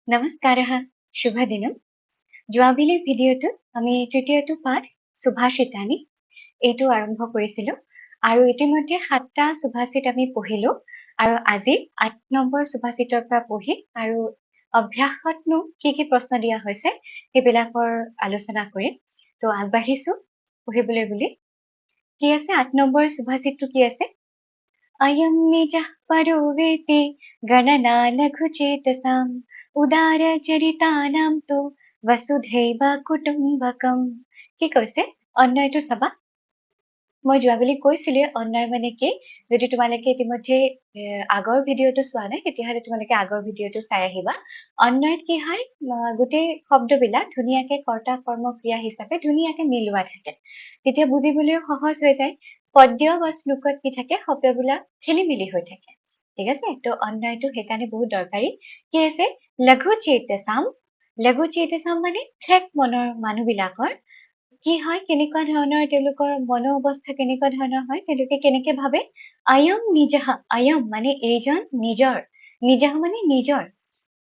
নমস্কাৰः শুভদিনম যোৱাবেলি ভিডিঅ'টোত আমি তৃতীয়টো পাঠ সুভাষিতানি এইটো আৰম্ভ কৰিছিলোঁ আৰু ইতিমধ্যে 7টা সুভাষিত আমি পঢ়িলোঁ আৰু আজি 8 নম্বৰ সুভাষিতৰ পৰা পঢ়ি আৰু অভ্যাসতনো কি প্ৰশ্ন দিয়া হৈছে সেইবিলাকৰ আলোচনা কৰিম তো আগবাঢ়িছোঁ পঢ়িবলৈ বুলি কি আছে 8 নম্বৰ সুভাষিতটো কি আছে अयं निजः परो वेति गणना लघुचेतसाम् उदारचरितानां तु वसुधैव कुटुम्बकम् কি কৈছে অন্যয়টো চাবা মই যোৱাবেলি কৈছিলো অন্যয় মানে কি যদি তোমালোকে ইতিমধ্যে আগৰ ভিডিঅ'টো চোৱা নাই তেতিয়াহ'লে তোমালোকে আগৰ ভিডিঅ'টো চাই আহিবা অন্যয়ত কি হয় গোটেই শব্দবিলাক ধুনীয়াকে কৰ্তা কৰ্ম ক্ৰিয়া হিচাপে ধুনীয়াকে মিলোৱা থাকে তেতিয়া বুজিবলৈও সহজ হৈ যায় পদ্য বা শ্লোকত কি থাকে শব্দবিলাক খেলিমেলি হৈ থাকে ঠিক আছে তো অন্যয়টো সেইকাৰণে বহুত দৰকাৰী কি আছে লঘু চেতসাম মানে ঠেক মনৰ মানুহবিলাকৰ কি হয় কেনেকুৱা ধৰণৰ তেওঁলোকৰ মন অৱস্থা কেনেকুৱা ধৰণৰ হয় তেওঁলোকে কেনেকে ভাবে আয়ম নিজহা আয়ম মানে এইজন নিজৰ মানে নিজৰ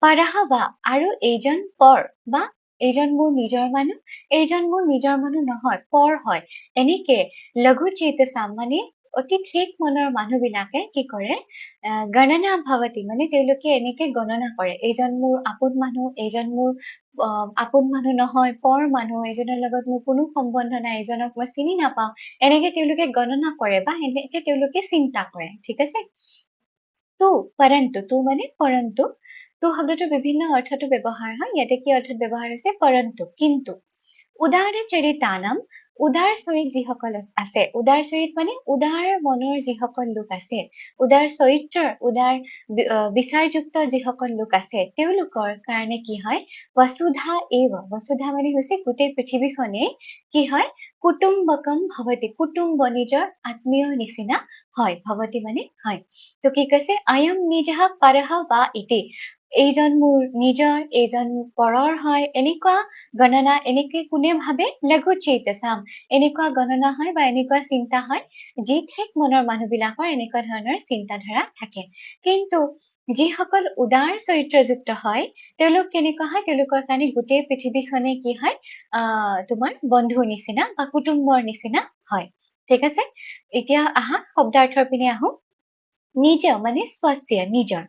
পাৰাহা আৰু এইজন পৰ বা এইজন মোৰ নিজৰ মানুহ এইজন মোৰ নিজৰ মানুহ নহয় পৰ হয় এনেকে লঘু চেতসাম মানে অতি ঠেক মনৰ মানুহবিলাকে কি কৰে গণনা ভাৱতি মানে তেওঁলোকে এনেকে গণনা কৰে এইজন মোৰ আপোন মানুহ এইজন মোৰ আপোন মানুহ নহয় পৰ মানুহ এজনৰ লগত মোৰ কোনো সম্বন্ধ নাই এজনক মই চিনি নাপাওঁ এনেকে তেওঁলোকে গণনা কৰে বা এনেকে তেওঁলোকে চিন্তা কৰে ঠিক আছে তো মানে পৰন্তু তো শব্দটো বিভিন্ন অৰ্থতো ব্যৱহাৰ হয় ইয়াতে কি অৰ্থত ব্যৱহাৰ হৈছে পৰন্তু কিন্তু উদাৰ চৰিতানাম উদাৰ চৰিত যিসকল আছে উদাৰ চৰিত মানে উদাৰ মনৰ যিসকল লোক আছে উদাৰ চৰিত্ৰৰ উদাৰ বিচাৰযুক্ত যিসকল লোক আছে তেওঁলোকৰ কাৰণে কি হয় বসুধা মানে হৈছে গোটেই পৃথিৱীখনে কি হয় কুটুম্বকম ভৱতি কুটুম্ব নিজৰ আত্মীয় নিচিনা হয় ভৱতি মানে হয় তো কি কৈছে আয়ম নিজহ পৰহ বা ইতি এইজন মোৰ নিজৰ এইজন পৰৰ হয় এনেকুৱা গণনা এনেকে কোনে ভাবে লঘু চেতসাম এনেকুৱা গণনা হয় বা এনেকুৱা চিন্তা হয় যি ঠেক মনৰ মানুহবিলাকৰ এনেকুৱা ধৰণৰ চিন্তাধাৰা থাকে কিন্তু যিসকল উদাৰ চৰিত্ৰযুক্ত হয় তেওঁলোক কেনেকুৱা হয় তেওঁলোকৰ কাৰণে গোটেই পৃথিৱীখনে কি হয় তোমাৰ বন্ধুৰ নিচিনা বা কুটুম্বৰ নিচিনা হয় ঠিক আছে এতিয়া আহা শব্দাৰ্থৰ পিনে আহো নিজ মানে স্বস্য নিজৰ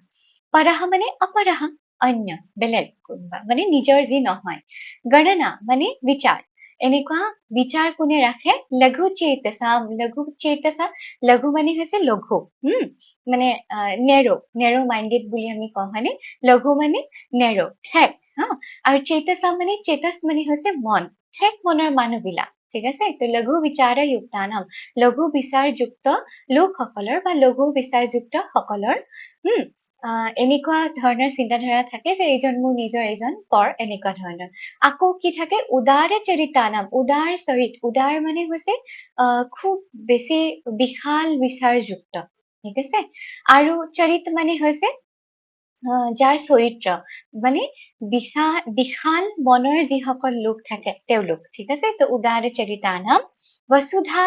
পৰাহা মানে অপৰাহা অন্য বেলেগ কোনোবা মানে নিজৰ যি নহয় গণনা মানে বিচাৰ এনেকুৱা বিচাৰ কোনে ৰাখে লঘু চেতসা লঘু মানে হৈছে লঘু মানে নেৰো মাইণ্ডেড বুলি আমি কওঁ হয়নে লঘু মানে নেৰো ঠেক আৰু চেতসা মানে চেতস মানে হৈছে মন ঠেক মনৰ মানুহবিলাক ঠিক আছে তো লঘু বিচাৰ যুক্তানাম লঘু বিচাৰযুক্ত লোকসকলৰ বা লঘু বিচাৰযুক্ত সকলৰ এনেকুৱা ধৰণৰ চিন্তাধাৰা থাকে যে এইজন মোৰ নিজৰ এইজন পৰ এনেকুৱা ধৰণৰ আকৌ কি থাকে উদাৰ চৰিতানাম উদাৰ চৰিত উদাৰ মানে হৈছে খুব বেছি বিশাল বিচাৰযুক্ত ঠিক আছে আৰু চৰিত মানে হৈছে যাৰ চৰিত্ৰ মানে বিশাল মনৰ যিসকল লোক থাকে তেওঁলোক ঠিক আছে তো উদাৰ চৰিতানাম বসুধা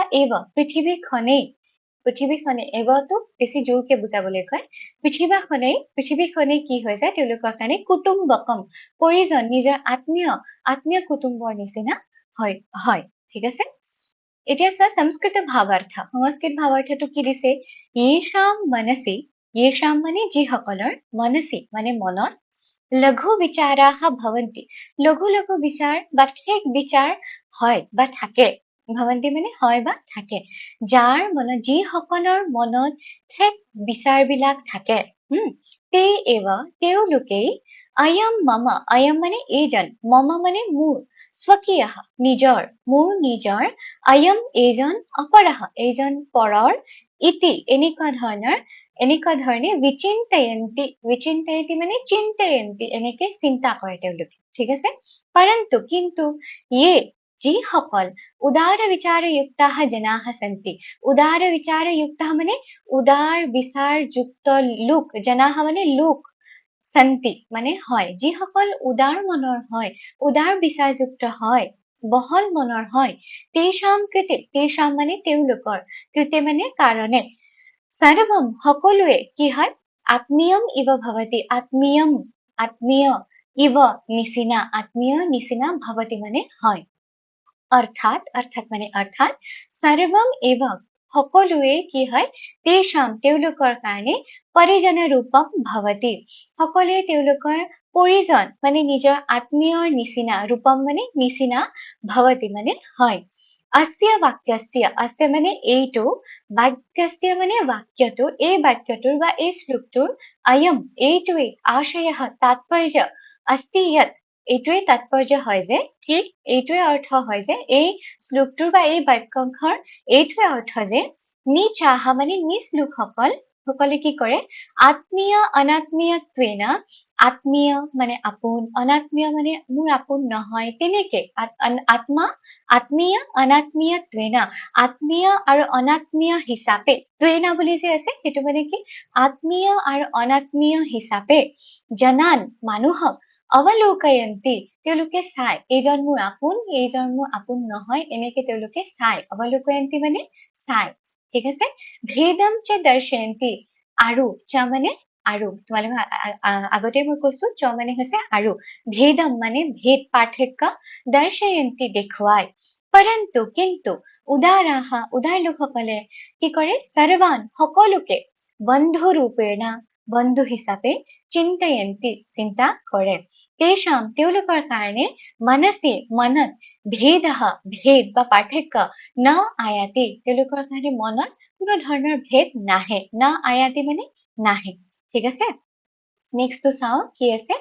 পৃথিৱীখনে এইবাৰতো বেছি জোৰকে বুজাবলৈ কয় পৃথিৱীখনে কি হৈ যায় তেওঁলোকৰ কাৰণে কুটুম্বকম পৰিজন নিজৰ আত্মীয় কুটুম্বৰ নিচিনা হয় ঠিক আছে এতিয়া চোৱা সংস্কৃত ভাৱাৰ্থটো কি দিছে येषां মানে যিসকলৰ মনসি মানে মনত লঘু বিচাৰাহ ভৱন্তি লঘু বিচাৰ বা ঠেক বিচাৰ হয় বা থাকে ভৱন্তি মানে হয় বা থাকে যাৰ মনত যিসকলৰ মনত ঠেক বিচাৰবিলাক থাকে তেওঁলোকেই আয়ম মানে এইজন মম মানে মোৰ স্বকীয় মোৰ নিজৰ আয়ম এইজন অপৰাহ এইজন পৰৰ ইতি এনেকুৱা ধৰণে বিচিন্তয়ন্তি মানে চিন্তয়ন্তি এনেকে চিন্তা কৰে তেওঁলোকে ঠিক আছে পৰন্তু কিন্তু যিসকল উদাৰ বিচাৰযুক্ত জনাহ সন্তি উদাৰ বিচাৰযুক্ত মানে উদাৰ বিচাৰযুক্ত লোক জনাহ মানে লোক সন্তি মানে হয় যিসকল উদাৰ মনৰ হয় উদাৰ বিচাৰযুক্ত হয় বহল মনৰ হয় তেষাম মানে তেওঁলোকৰ কৃতে মানে কাৰণে সৰ্বম সকলোৱে কি হয় আত্মীয়ম ইৱ ভৱতি আত্মীয় ইব নিচিনা, আত্মীয় নিচিনা ভৱতি মানে হয়। অৰ্থাৎ মানে অৰ্থাৎ সৰ্বম এব সকলোৱে কি হয় তেষাম তেওঁলোকৰ কাৰণে পৰিজন ৰূপম ভৱতি সকলোৱে তেওঁলোকৰ পৰিজন মানে নিজৰ আত্মীয়ৰ নিচিনা ৰূপম মানে নিচিনা ভৱতি মানে হয় अस्य वाक्यस्य अस्य মানে এইটো বাক্যস্য মানে বাক্যটো এই বাক্যটোৰ বা এই শ্লোকটোৰ আয়ম এইটোৱে আশয়ঃ তাৎপৰ্য अस्ति ইয়াত এইটোৱে তাৎপৰ্য হয় যে কি এইটোৱে অৰ্থ হয় যে এই শ্লোকটোৰ বা এই বাক্যাংশৰ এইটোৱে অৰ্থ যে নিচাহা মানে নিজ লোকসকল সকলে কি কৰে আত্মীয় অনাত্মীয়ত্বেনা আত্মীয় মানে আপোন অনাত্মীয় মানে মোৰ আপোন নহয় তেনেকে আত্মা আত্মীয় অনাত্মীয় ত্বেনা আত্মীয় আৰু অনাত্মীয় হিচাপে ত্বেনা বুলি যে আছে সেইটো মানে কি আত্মীয় আৰু অনাত্মীয় হিচাপে জনান মানুহক অৱলোকয়ন্তি তেওঁলোকে চাই এইজন মোৰ আপোন নহয় এনেকে তেওঁলোকে চাই অৱলোকয়ন্তি মানে চাই ঠিক আছে ভেদম চ দৰ্শয়ন্তি আৰু চ মানে আৰু তোমালোকে আগতে মই কৈছো চ মানে হৈছে আৰু ভেদম মানে ভেদ পাৰ্থক্য দৰ্শয়ন্তি দেখুৱাই পৰন্তু কিন্তু উদাৰ লোকসকলে কি কৰে সৰ্বান সকলোকে বন্ধু ৰূপেণা বন্ধু হিচাপে চিন্তয়ন্তি চিন্তা কৰে তেষাম তেওঁলোকৰ কাৰণে মনসি মনত ভেদ বা পাৰ্থক্য ন আয়াতি তেওঁলোকৰ কাৰণে মনত কোনো ধৰণৰ ভেদ নাহে ন আয়াতি মানে নাহে ঠিক আছে নেক্সটটো চাও কি আছে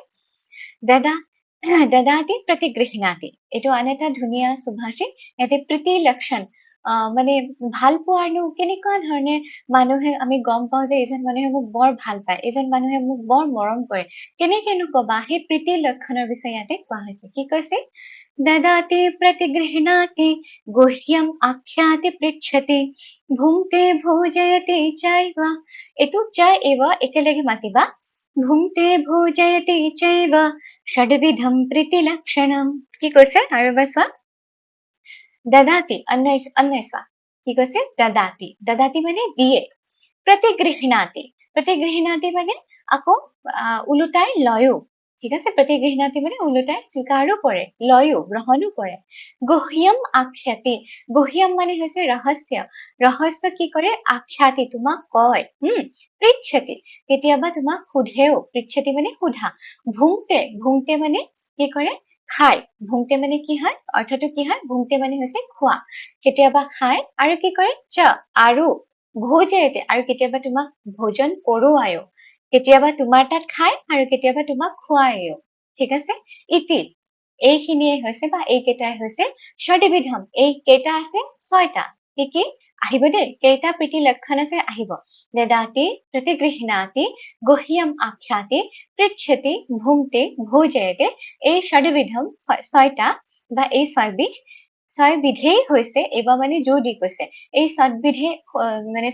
দাদা দদাতি প্ৰতিগৃহণাতি এইটো আন এটা ধুনীয়া সুভাষিত ইয়াতে প্ৰীতি লক্ষণ মানে ভাল পোৱাৰনো কেনেকুৱা ধৰণে মানুহে আমি গম পাওঁ যে এইজন মানুহে মোক বৰ ভাল পায় এইজন মানুহে মোক বৰ মৰম কৰে কেনেকেনো কবা সেই প্ৰীতি লক্ষণৰ বিষয়ে ইয়াতে কোৱা হৈছে কি কৈছে দদাতি প্ৰতিগৃহণাতি গুহ্যম আখ্যাতি পৃচ্ছতি ভুংতে ভোজয়তি চৈব এইটো চ এব একেলগে মাতিবা ভুংতে ভোজয়তি চৈব ষডবিধম প্ৰীতিলক্ষণম কি কৈছে আৰু এবাৰ চোৱা দদাতি অন্য চোৱা কি কৈছে দদাতি মানে দিয়ে প্ৰতিগৃহণাতি মানে আকৌ ওলোটাই লয়ো ঠিক আছে প্ৰতিগৃহণাতি মানে ওলোটাই স্বীকাৰো কৰে লয়ো গ্ৰহণো কৰে গুহ্যম আখ্যাতি গুহ্যম মানে হৈছে ৰহস্য কি কৰে আখ্যাতি তোমাক কয় পৃচ্ছতি কেতিয়াবা তোমাক সোধেও পৃচ্ছতি মানে সোধা ভুংতে মানে কি কৰে খায় ভুংতে মানে কি হয় অৰ্থটো কি হয় ভুংতে মানে হৈছে খোৱা কেতিয়াবা খায় আৰু কি কৰে আৰু ভোজয়তে আৰু কেতিয়াবা তোমাক ভোজন কৰোৱায়ো কেতিয়াবা তোমাৰ তাত খায় আৰু কেতিয়াবা তোমাক খুৱায়ো ঠিক আছে ইতি এইখিনিয়ে হৈছে বা এইকেইটাই হৈছে ষডবিধম এই কেইটা আছে ছয়টা কি আহিব দেই কেইটা প্ৰীতি লক্ষণ আছে আহিব দদাতি প্ৰতিগৃহণাতি গুহ্যম আখ্যাতি পৃচ্ছতি ভুংতে ভোজয়তে এই ষডবিধম ছয়টা বা এই ছয়বিধেই হৈছে এইবাৰ মানে জোৰ দি কৈছে এই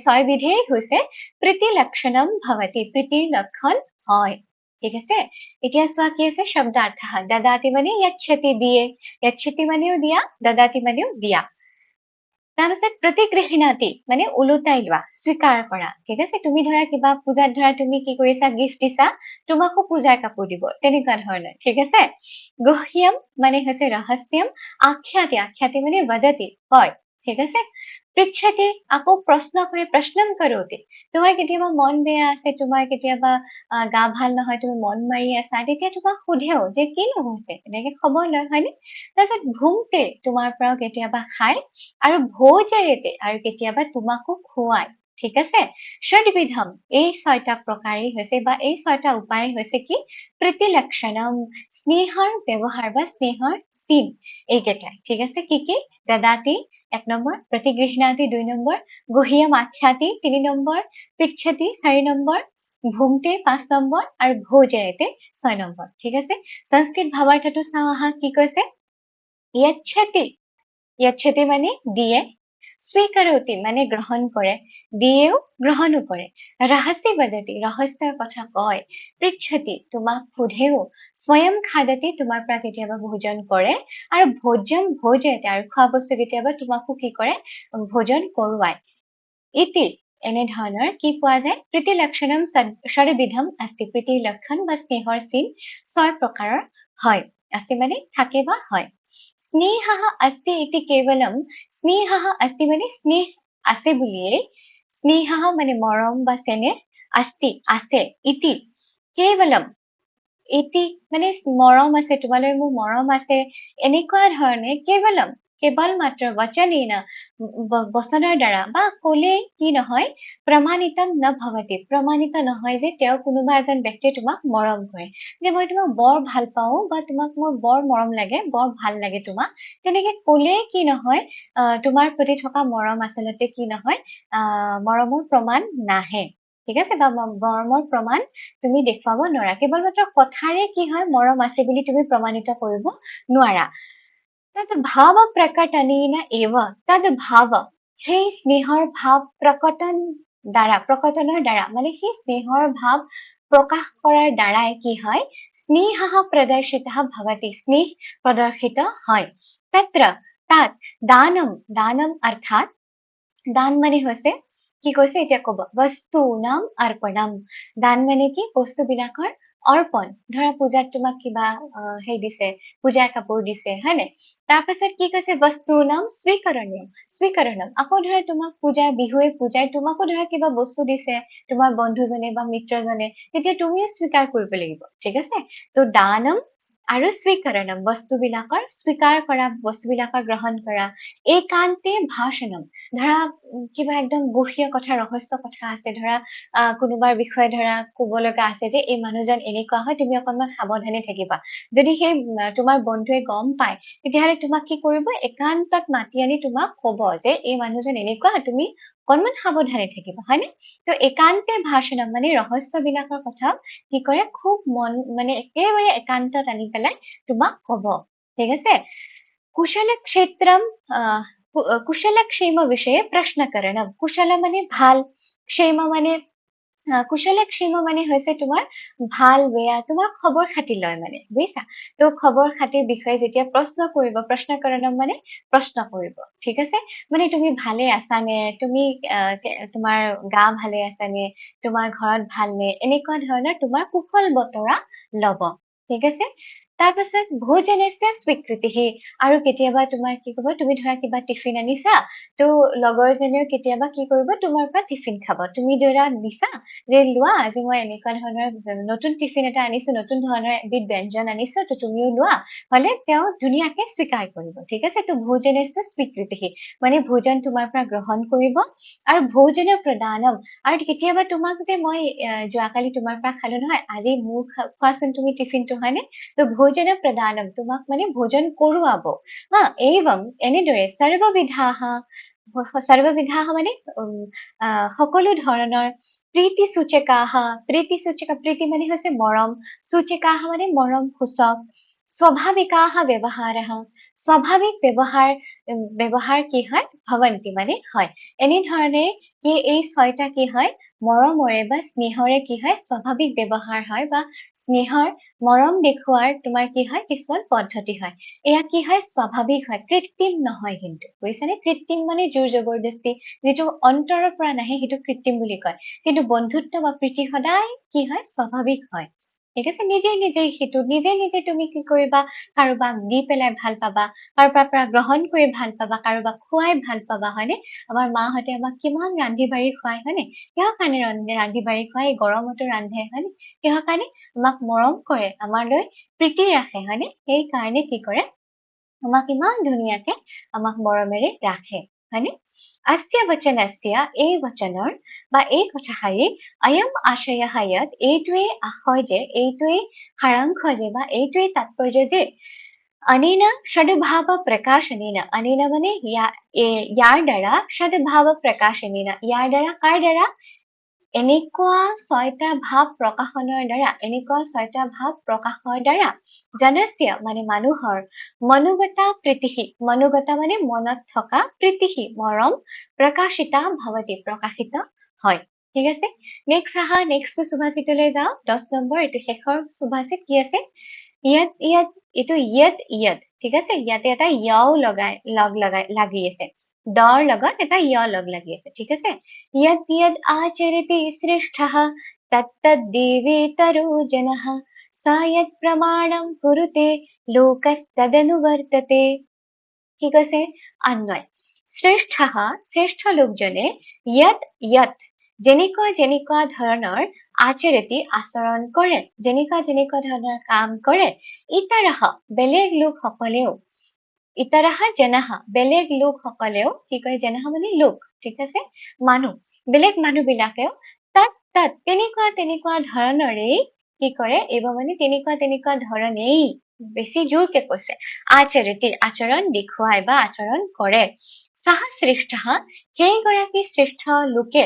ছয়বিধেই হৈছে প্ৰীতি লক্ষণম ভৱতি প্ৰীতিৰ লক্ষণ হয় ঠিক আছে এতিয়া চোৱা কি আছে শব্দাৰ্থ দদাতি মানে য়চ্ছতি দিয়ে য়চ্ছতি মানেও দিয়া দদাতি মানেও দিয়া তাৰপিছত প্ৰতিগৃহণাতি মানে ওলোটাই লোৱা স্বীকাৰ কৰা ঠিক আছে তুমি ধৰা কিবা পূজাত ধৰা তুমি কি কৰিছা গিফ্ট দিছা তোমাকো পূজাৰ কাপোৰ দিব তেনেকুৱা ধৰণৰ ঠিক আছে গুহ্যম মানে হৈছে ৰহস্যম আখ্যাতি মানে বদতি হয় ঠিক আছে পৃচ্ছতি আকৌ প্ৰশ্ন কৰে প্ৰশ্নম কৰোতি তোমাৰ কেতিয়াবা মন বেয়া আছে তোমাৰ কেতিয়াবা গা ভাল নহয় তুমি মন মাৰি আছা তেতিয়া তোমাক সোধেও যে কিনো হৈছে এনেকে খবৰ লয় হয়নে তাৰপিছত ভুংতে তোমাৰ পৰা কেতিয়াবা খায় আৰু ভোজয়তে আৰু কেতিয়াবা তোমাকো খুৱায় ঠিক আছে ষডবিধম এই ছয়টা প্ৰকাৰেই হৈছে বা এই ছয়টা উপায় হৈছে কি প্ৰীতি লক্ষণম স্নেহৰ ব্যৱহাৰ বা স্নেহৰ চিন এইকেইটাই ঠিক আছে কি দদাতি 1 নম্বৰ প্ৰতিগৃহণাতি 2 নম্বৰ গুহ্যম আখ্যাতি 3 নম্বৰ পৃচ্ছতি 4 নম্বৰ ভুংতে 5 নম্বৰ আৰু ভোজয়তে 6 নম্বৰ ঠিক আছে সংস্কৃত ভাৱাৰ্থটো চাওঁ আহা কি কৈছে য়চ্ছতি মানে দিয়ে স্বীকাৰোতি মানে গ্ৰহণ কৰে দিয়েও গ্ৰহণো কৰে ৰহস্য বদতি ৰহস্যৰ কথা কয় পৃচ্ছতি তোমাক সোধেও স্বয়ং খাদতি তোমাৰ পৰা কেতিয়াবা ভোজন কৰে আৰু ভোজয়তে আৰু খোৱা বস্তু কেতিয়াবা তোমাকো কি কৰে ভোজন কৰোৱায় ইতি এনে ধৰণৰ কি পোৱা যায় প্ৰীতি লক্ষণম ষড়বিধম अस्ति প্ৰীতিৰ লক্ষণ বা স্নেহৰ চিন 6 প্ৰকাৰৰ হয় আছে মানে থাকে বা হয় স্নেহः अस्ति इति केवलम স্নেহः अस्ति মানে স্নেহ আছে বুলিয়ে স্নেহः মানে মৰম বা চেনেহ अस्ति আছে ইতি কেৱলম এটি মানে মৰম আছে তোমালৈ মোৰ মৰম আছে এনেকুৱা ধৰণে কেৱল মাত্ৰ বচনেনা বচনৰ দ্বাৰা বা কলে কি নহয় প্ৰমাণিত নভৱতি প্ৰমাণিত নহয় যে তেওঁ কোনোবা এজন ব্যক্তিয়ে তোমাক মৰম কৰে যে মই তোমাক বৰ ভাল পাওঁ বা তোমাক মোৰ বৰ মৰম লাগে বৰ ভাল লাগে তোমাক তেনেকে কলে কি নহয় তোমাৰ প্ৰতি থকা মৰম আচলতে কি নহয় মৰমৰ প্ৰমাণ নাহে ঠিক আছে বা মৰমৰ প্ৰমাণ তুমি দেখুৱাব নোৱাৰা কেৱল মাত্ৰ কথাৰে কি হয় মৰম আছে বুলি তুমি প্ৰমাণিত কৰিব নোৱাৰা तद भाव प्रकटनेन एव तद भाव সেই স্নেহৰ ভাৱ প্ৰকটনৰ দ্বাৰা মানে সেই স্নেহৰ ভাৱ প্ৰকাশ কৰাৰ দ্বাৰাই কি হয় স্নেহः প্ৰদৰ্শিতः ভৱতি স্নেহ প্ৰদৰ্শিত হয় তত্ৰ তাত দানম অৰ্থাৎ দান মানে হৈছে কি কৈছে এতিয়া কব বস্তু নাম অৰ্পণম দান মানে কি বস্তুবিলাকৰ অৰ্পণ ধৰা পূজাত তোমাক কিবা সেই দিছে পূজাৰ কাপোৰ দিছে হয় নাই তাৰপাছত কি কৈছে বস্তু নাম স্বীকৰণম আকৌ ধৰা তোমাক বিহুৱে পূজাই তোমাকো ধৰা কিবা বস্তু দিছে তোমাৰ বন্ধুজনে বা মিত্ৰজনে তেতিয়া তুমিও স্বীকাৰ কৰিব লাগিব ঠিক আছে তো দানম আৰু স্বীকৰণম বস্তুবিলাকৰ স্বীকাৰ কৰা বস্তুবিলাকৰ গ্ৰহণ কৰা একান্তে ভাষণম ধৰা কিবা একদম গুহীয় কথা ৰহস্য কথা আছে ধৰা কোনোবাৰ বিষয়ে ধৰা ক'ব লগা আছে যে এই মানুহজন এনেকুৱা হয় তুমি অকনমান সাৱধানে থাকিবা যদি সেই তোমাৰ বন্ধুৱে গম পায় তেতিয়াহলে তোমাক কি কৰিব একান্তত মাতি আনি তোমাক ক'ব যে এই মানুহজন এনেকুৱা তুমি অকনমান সাৱধানে থাকিবা হয়নে তো একান্তে ভাষণম মানে ৰহস্যবিলাকৰ কথা কি কৰে খুব মন মানে একেবাৰে একান্তত আনি পেলাই তোমাক ক'ব ঠিক আছে কুশল ক্ষেত্ৰম কুশলক্ষেম বিষয়ে প্ৰশ্নকৰণম কুশল মানে ভাল ক্ষেম মানে কুশলক্ষেম মানে হৈছে তোমাৰ ভাল বেয়া তোমাৰ খবৰ খাতি লয় মানে বুজিছা তো খবৰ খাতিৰ বিষয়ে যেতিয়া প্ৰশ্নকৰণম মানে প্ৰশ্ন কৰিব ঠিক আছে মানে তুমি ভালে আছানে তুমি তোমাৰ গা ভালে আছানে তোমাৰ ঘৰত ভালনে এনেকুৱা ধৰণৰ তোমাৰ কুশল বতৰা লব ঠিক আছে তাৰপাছত ভোজনস্য স্বীকৃতিহি আৰু কেতিয়াবা তোমাৰ কি কব তুমি ধৰা কিবা টিফিন আনিছা তো লগৰজনেও কেতিয়াবা কি কৰিব তোমাৰ পৰা টিফিন খাব তুমি ধৰা দিছা যে লোৱা আজি মই এনেকুৱা ধৰণৰ নতুন টিফিন এটা আনিছো নতুন ধৰণৰ এবিধ ব্যঞ্জন আনিছো তো তুমিও লোৱা হলে তেওঁ ধুনীয়াকে স্বীকাৰ কৰিব ঠিক আছে তো ভোজনস্য স্বীকৃতিহি মানে ভোজন তোমাৰ পৰা গ্ৰহণ কৰিব আৰু ভোজন প্ৰদানম আৰু কেতিয়াবা তোমাক যে মই যোৱাকালি তোমাৰ পৰা খালো নহয় আজি মোৰ খোৱাচোন তুমি টিফিনটো হয়নে তো ভোজন প্ৰদানম তোমাক মানে ভোজন কৰোৱাব হা এইবম এনেদৰে সৰ্ববিধাহ মানে সকলো ধৰণৰ প্ৰীতি মানে হৈছে মৰম সূচিকাহ মানে মৰম সূচক স্বাভাৱিকাহ ব্যৱহাৰः স্বাভাৱিক ব্যৱহাৰ কি হয় ভৱন্তি মানে হয় এনেধৰণে কি এই ছয়টা কি হয় মৰমৰে বা স্নেহৰে কি হয় স্বাভাৱিক ব্যৱহাৰ হয় বা স্নেহৰ মৰম দেখুৱাৰ তোমাৰ কি হয় কিছুমান পদ্ধতি হয় এয়া কি হয় স্বাভাৱিক হয় কৃত্ৰিম নহয় কিন্তু বুজিছানে কৃত্ৰিম মানে জোৰ জবৰদস্তি যিটো অন্তৰৰ পৰা নাহে সেইটো কৃত্ৰিম বুলি কয় কিন্তু বন্ধুত্ব বা প্ৰীতি সদায় কি হয় স্বাভাৱিক হয় ঠিক আছে নিজে নিজে তুমি কি কৰিবা কাৰোবাক দি পেলাই ভাল পাবা কাৰোবাৰ পৰা গ্ৰহণ কৰি ভাল পাবা কাৰোবাক খুৱাই ভাল পাবা হয়নে আমাৰ মাহঁতে আমাক কিমান ৰান্ধি বাঢ়ি খুৱাই হয়নে কিহৰ কাৰণে ৰান্ধি বাঢ়ি খুৱাই গৰমতো ৰান্ধে হয়নে কিহৰ কাৰণে আমাক মৰম কৰে আমালৈ প্ৰীতি ৰাখে হয়নে সেই কাৰণে কি কৰে আমাক ইমান ধুনীয়াকে আমাক মৰমেৰে ৰাখে হয়নে আস্য বচনস্য এই বচনৰ বা এই কথাষাৰি অয়ম আশয় হায়াত এইটোৱে আশয় যে এইটোৱে সাৰাংশ যে বা এইটোৱে তাৎপৰ্য যে অনেনা ষডভাৱ প্ৰকাশনেনা অনেনা মানে ইয়াৰ দ্বাৰা ষডভাৱ প্ৰকাশনেনা ইয়াৰ দ্বাৰা কাৰ দ্বাৰা এনেকুৱা ছয়টা ভাৱ প্ৰকাশনৰ দ্বাৰা জনস্য মানে মানুহৰ মনোগতা প্ৰীতিহী মনোগতা মানে মনত থকা প্ৰীতিহী মৰম প্ৰকাশিতা ভৱতি প্ৰকাশিত হয় ঠিক আছে নেক্সট সুভাষিতলৈ যাওঁ 10 নম্বৰ এইটো শেষৰ সুভাষিত কি আছে এইটো ইয়ত ঠিক আছে ইয়াতে এটা য়ও লাগি আছে দৰ লগত এটা য় লগ লাগি আছে, ঠিক আছে? য়দ য়দ আচৰতি শ্ৰেষ্ঠঃ তত্তদ দেৱেতৰো জনঃ सा यत् प्रमाणं कुरुते लोकस्तदनुवर्तते। ঠিক আছে? अन्वय শ্ৰেষ্ঠঃ শ্ৰেষ্ঠ লোকজনে য়ত য়ত যেনেকুৱা ধৰণৰ আচৰতি আচৰণ কৰে, যেনেকুৱা ধৰণৰ কাম কৰে, ইতৰহ বেলেগ লোকসকলেও, ইতৰহ জনঃ বেলেগ লোকসকলেও, কি কয় জনঃ মানে লোক, ঠিক আছে? মানুহ, বেলেগ মানুহ বিলাকেও তাত তেনেকুৱা ধৰণৰেই কি কৰে, এইবাৰ মানে তেনেকুৱা ধৰণেই, বেছি জোৰকে কৈছে, আচৰতি আচৰণ দেখুৱাই বা আচৰণ কৰে। সাহ শ্ৰেষ্ঠঃ সেইগৰাকী শ্ৰেষ্ঠ লোকে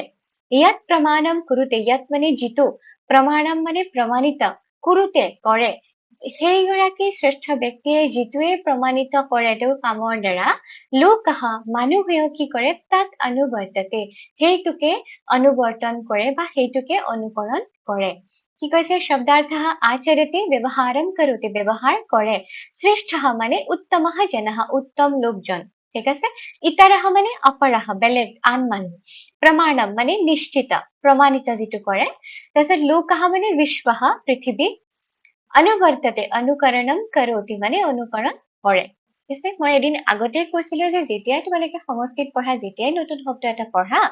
ইয়াত প্ৰমাণম কুৰুতে, ইয়াত মানে যিটো, প্ৰমাণম মানে প্ৰমাণিত, কুৰুতে কৰে, সেইগৰাকী শ্ৰেষ্ঠ ব্যক্তিয়ে যিটোৱে প্ৰমাণিত কৰে তেওঁৰ কামৰ দ্বাৰা, লোকঃ মানুহেও কি কৰে, তাত অনুবৰ্ততে সেইটোকে অনুবৰ্তন কৰে বা সেইটোকে অনুকৰণ কৰে। কি কৈছে, শব্দাৰ্থ আচৰতি ব্যৱহাৰম কৰোতে ব্যৱহাৰ কৰে, শ্ৰেষ্ঠঃ মানে উত্তমঃ জনঃ উত্তম লোকজন, ঠিক আছে? ইতৰহ মানে অপৰহ বেলেগ আন মানুহ, প্ৰমাণম মানে নিশ্চিত প্ৰমাণিত যিটো কৰে, তাৰপিছত লোকঃ মানে বিশ্বঃ পৃথিৱী, অনুবৰ্ততে অনুকৰণম কৰোতি মানে অনুকৰণ কৰে, ঠিক আছে? মই এদিন আগতে কৈছিলো যে যেতিয়াই তোমালোকে সংস্কৃত পঢ়া, যেতিয়াই নতুন শব্দ এটা পঢ়া,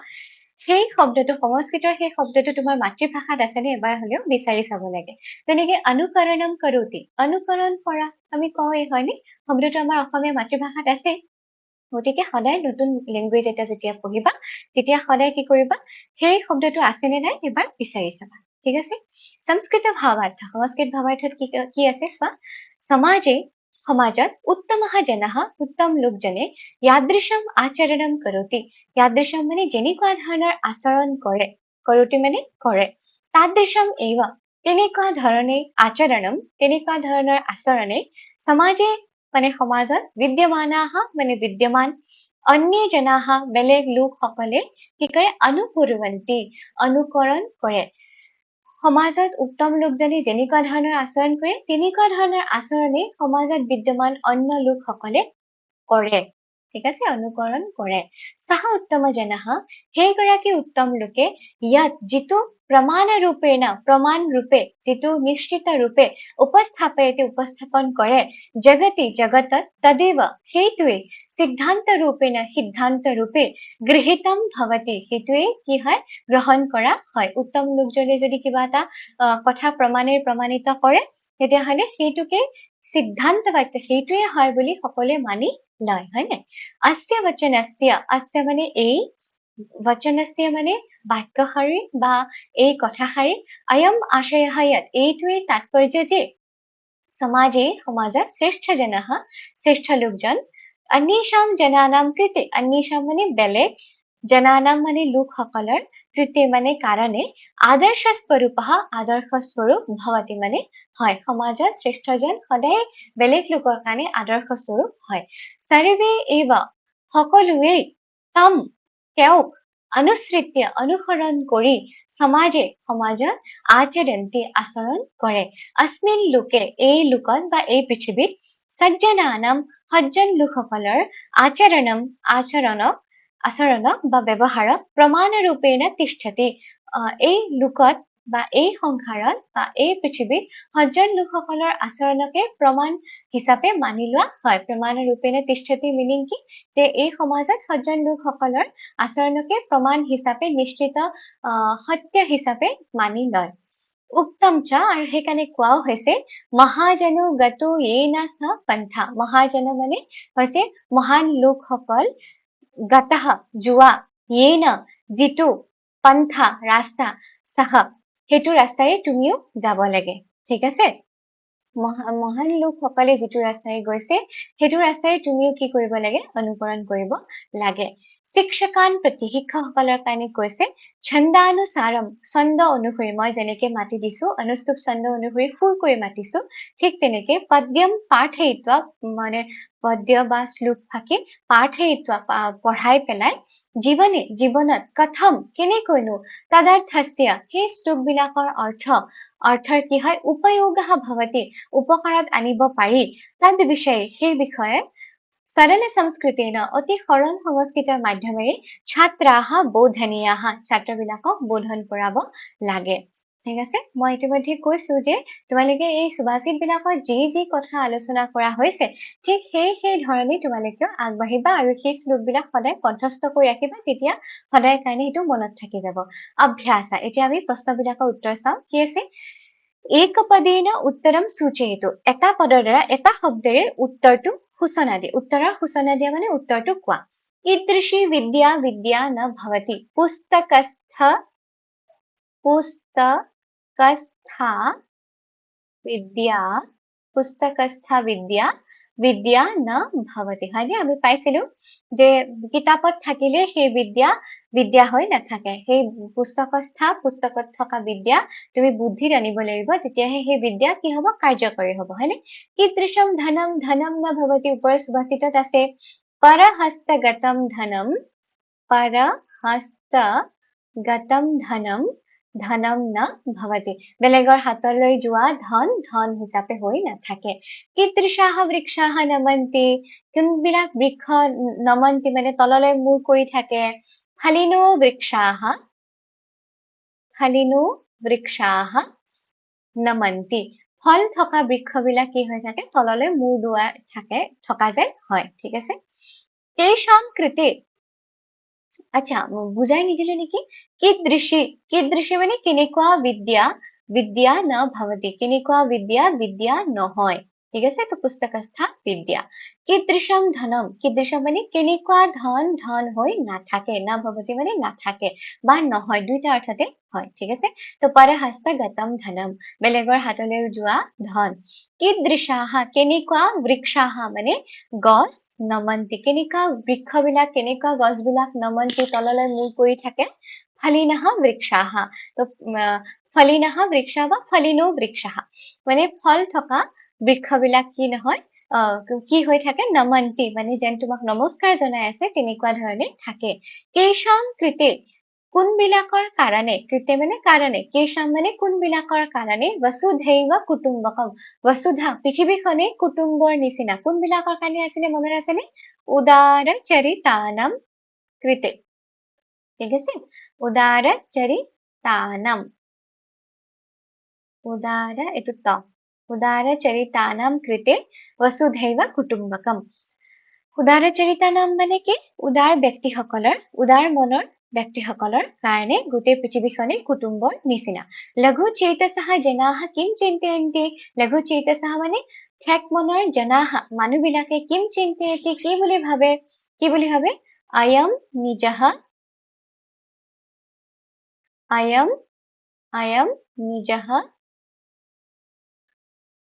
সেই শব্দটো, সংস্কৃতৰ সেই শব্দটো তোমাৰ মাতৃভাষাত আছেনে এবাৰ হলেও বিচাৰি চাব লাগে। যেনেকে অনুকৰণম কৰোতি, অনুকৰণ কৰা, আমি কওঁৱেই হয়নে? শব্দটো আমাৰ অসমীয়া মাতৃভাষাত আছে, গতিকে সদায় নতুন লেংগুৱেজ এটা যেতিয়া পঢ়িবা, তেতিয়া সদায় কি কৰিবা, সেই শব্দটো আছেনে নাই এবাৰ বিচাৰি চাবা, ঠিক আছে? সংস্কৃত ভাৱাৰ্থ, সংস্কৃত ভাৱাৰ্থত কি আছে চোৱা, সমাজে সমাজত উত্তমঃ জনঃ উত্তম লোকজনে ইয়াদৃশম আচৰণম কৰোতি, ইয়াদৃশম মানে যেনেকুৱা ধৰণৰ আচৰণ কৰে, কৰোতি মানে কৰে, তাদৃশম এব তেনেকুৱা ধৰণে আচৰণম তেনেকুৱা ধৰণৰ আচৰণে, সমাজে মানে সমাজত, বিদ্যমানাহ মানে বিদ্যমান, অন্য জনাহ বেলেগ লোকসকলে কি কৰে, অনুকুৰ্ৱন্তি অনুকৰণ কৰে। সমাজত উত্তম লোকজনে যেনেকুৱা ধৰণৰ আচৰণ কৰে, তেনেকুৱা ধৰণৰ আচৰণে সমাজত বিদ্যমান অন্য লোকসকলে কৰে, ঠিক আছে? অনুকৰণ কৰে। সাহ উত্তম জনঃ সেইগৰাকী উত্তম লোকে ইয়াত যিটো প্ৰমাণ ৰূপে যিটো নিশ্চিত ৰূপে উপস্থাপন কৰে, জগতি জগতত, তদেৱ সেইটোৱে, সিদ্ধান্ত ৰূপে গৃহীতম ভৱতি সেইটোৱে কি হয়, গ্ৰহণ কৰা হয়। উত্তম লোকজনে যদি কিবা এটা কথা প্ৰমাণিত কৰে, তেতিয়াহলে সেইটোকে সিদ্ধান্ত বাক্য, সেইটোৱে হয় বুলি সকলোৱে মানি লয়, হয় নাই? আস্য বচনস্য, আস্য মানে এই, বচনস্য মানে বাক্যশাৰী বা এই কথাশাৰী, অয়ম আশয় ইয়াত এইটোৱে তাৎপৰ্য যে, সমাজে সমাজত শ্ৰেষ্ঠ জনঃ শ্ৰেষ্ঠ লোকজন, অন্যেষাম জনানাম কৃতে, অন্যেষাম মানে বেলেগ, জনানাম মানে লোকসকলৰ, কৃতে মানে কাৰণে, আদৰ্শ স্বৰূপঃ আদৰ্শ স্বৰূপ, ভৱতি মানে হয়, সমাজত শ্ৰেষ্ঠজন সদায় বেলেগ লোকৰ কাৰণে আদৰ্শ স্বৰূপ হয়। সৰ্বে এব সকলোৱেই, তম তেওঁক, অনুসৃত্য অনুসৰণ কৰি, সমাজত আচৰন্তি আচৰণ কৰে, अस्मिन् লোকে এই লোকত বা এই পৃথিৱীত, সজ্জনানাম সজ্জন লোকসকলৰ, আচৰণক বা ব্যৱহাৰক প্ৰমাণৰূপেণ তিষ্ঠতি, এই লোকত বা এই সংসাৰত বা এই পৃথিৱীত সজ্জন লোকসকলৰ আচৰণকে প্ৰমাণ হিচাপে মানি লোৱা হয়। প্ৰমাণৰূপেণ তিষ্ঠতি মিনিং কি, যে এই সমাজত সজ্জন লোকসকলৰ আচৰণকে প্ৰমাণ হিচাপে, নিশ্চিত সত্য হিচাপে মানি লয়। উত্তম চ, আৰু সেইকাৰণে কোৱাও হৈছে, মহাজনো গতো য়েনা স পন্থা, মহাজন মানে হৈছে মহান লোকসকল, গতঃ যোৱা, য়েনা যিটো, পন্থা ৰাস্তা, সহ সেইটো ৰাস্তাৰে তুমিও যাব লাগে, ঠিক আছে? মহান লোকসকলে যিটো ৰাস্তাৰে গৈছে, সেইটো ৰাস্তাৰে তুমিও কি কৰিব লাগে, অনুকৰণ কৰিব লাগে। শিক্ষকান প্ৰতি, শিক্ষকসকলৰ কাৰণে কৈছে, ছন্দানুসাৰম ছন্দ অনুসৰি, মই যেনেকে মাতি দিছো, অনুষ্টুপ ছন্দ অনুসৰি সুৰ কৰি মাতিছো, ঠিক তেনেকে পদ্যম পাঠয়িত্বা মানে পদ্য বা শ্লোক ফাঁকি পাঠয়িত্বা পঢ়াই পেলাই, জীৱনত কথম কেনেকৈনো, তদৰ্থস্য সেই শ্লোক বিলাকৰ অৰ্থৰ কি হয়, উপয়োগঃ ভৱতি উপকাৰত আনিব পাৰি, তাদ বিষয়ে সেই বিষয়ে, सरल संस्कृतेन অতি সৰল সংস্কৃতৰ মাধ্যমেৰে ছাত্ৰাহ বোধনীয়াহ ছাত্ৰবিলাকক বোধন কৰাব লাগে। ঠিক আছে, মই ইতিমধ্যে কৈছো যে তোমালোকে এই সুভাষিত বিলাকত যি কথা আলোচনা কৰা হৈছে ঠিক সেই ধৰণে তোমালোকেও আগবাঢ়িবা আৰু সেই শ্লোকবিলাক সদায় কণ্ঠস্থ কৰি ৰাখিবা, তেতিয়া সদায় কাৰণে সেইটো মনত থাকি যাব। অভ্যাস। এতিয়া আমি প্ৰশ্নবিলাকৰ উত্তৰ চাওঁ। কি আছে? একপদেন উত্তৰম সূচয়িতু। এটা পদৰ দ্বাৰা এটা শব্দৰে উত্তৰটো সূচনা দিয়ে। উত্তৰৰ সূচনা দিয়া মানে উত্তৰটো কোৱা। ঈদৃশী বিদ্যা বিদ্যা ন ভৱতি। পুস্তকস্থা বিদ্যা পুস্তকস্থা বিদ্যা বিদ্যা ন ভৱতি। হয়নে? আমি পাইছিলো যে কিতাপত থাকিলে সেই বিদ্যা বিদ্যা হৈ নাথাকে। সেই পুস্তকত থকা বিদ্যা তুমি বুদ্ধিত আনিব লাগিব, তেতিয়াহে সেই বিদ্যা কি হব? কাৰ্যকৰী হব। হয়নে? কীদৃশম ধনম ধনম ন ভৱতি। ওপৰৰ সুভাষিতত আছে পৰহস্তগতম ধনম পৰহস্তগতম ধনম ধনম ন ভৱতি। বেলেগৰ হাতলৈ যোৱা ধন ধন হিচাপে হৈ নাথাকে। কীদৃশাহ বৃক্ষাহ নমন্তি। কোনবিলাক বৃক্ষ নমন্তি মানে তললৈ মূৰ কৰি থাকে? ফালিনো বৃক্ষাহ নমন্তি। ফল থকা বৃক্ষবিলাক কি হৈ থাকে? তললৈ মূৰ দোৱাই থকা যেন হয়। ঠিক আছে? তেষাং কৃতে। আচ্ছা, বুজাই নিদিলো নেকি? কীদৃশী মানে কেনেকুৱা বিদ্যা বিদ্যা ন ভৱতি। কেনেকুৱা বিদ্যা বিদ্যা নহয়। ঠিক আছে? তো পুস্তকস্থা বিদ্যা। কীদৃশম ধনম। কীদৃশম মানে কেনেকুৱা ধন ধন হৈ নাথাকে। ন ভৱতি মানে নাথাকে বা নহয়, দুইটা অৰ্থতে হয়। ঠিক আছে? তো পৰহস্তগতম ধনম, বেলেগৰ হাতলৈ যোৱা ধন। কীদৃশাহ কেনেকুৱা বৃক্ষাহ মানে গছ নমন্তি। কেনেকুৱা বৃক্ষবিলাক কেনেকুৱা গছবিলাক নমন্তি তললৈ মূৰ কৰি থাকে? ফালিনঃ বৃক্ষাহ। তো ফলিনঃ বৃক্ষা বা ফলিনো বৃক্ষাহ মানে ফল থকা বৃক্ষবিলাক কি নহয় কি হৈ থাকে? নমন্তি মানে যেন তোমাক নমস্কাৰ জনাই আছে তেনেকুৱা ধৰণে থাকে। কেইষাং কৃতে কোনবিলাকৰ কাৰণে। কৃতে মানে কাৰণে। কেইষাং মানে কোনবিলাকৰ কাৰণে। বসুধৈৱ কুটুম্বকম। বসুধা পৃথিৱীখনে কুটুম্বৰ নিচিনা। কোনবিলাকৰ কাৰণে আছিলে মনত আছেনে? উদাৰ চৰিতানাম কৃতে। ঠিক আছে? উদাৰ চৰিতানাম। উদাৰ চৰিতানাম কৃতে বসুধৈৱ কুটুম্বকম। উদাৰ চৰিতানাম মানে কি? উদাৰ ব্যক্তিসকলৰ, উদাৰ মনৰ ব্যক্তিসকলৰ কাৰণে গোটেই পৃথিৱীখনে কুটুম্বৰ নিচিনা। লঘু চেতসঃ জনাঃ কিম চিন্তয়ন্তি। লঘু চেতসঃ মানে ঠেক মনৰ জনাঃ মানুহবিলাকে কিম চিন্তয়ন্তি কি বুলি ভাবে? কি বুলি ভাবে? আয়ম নিজঃ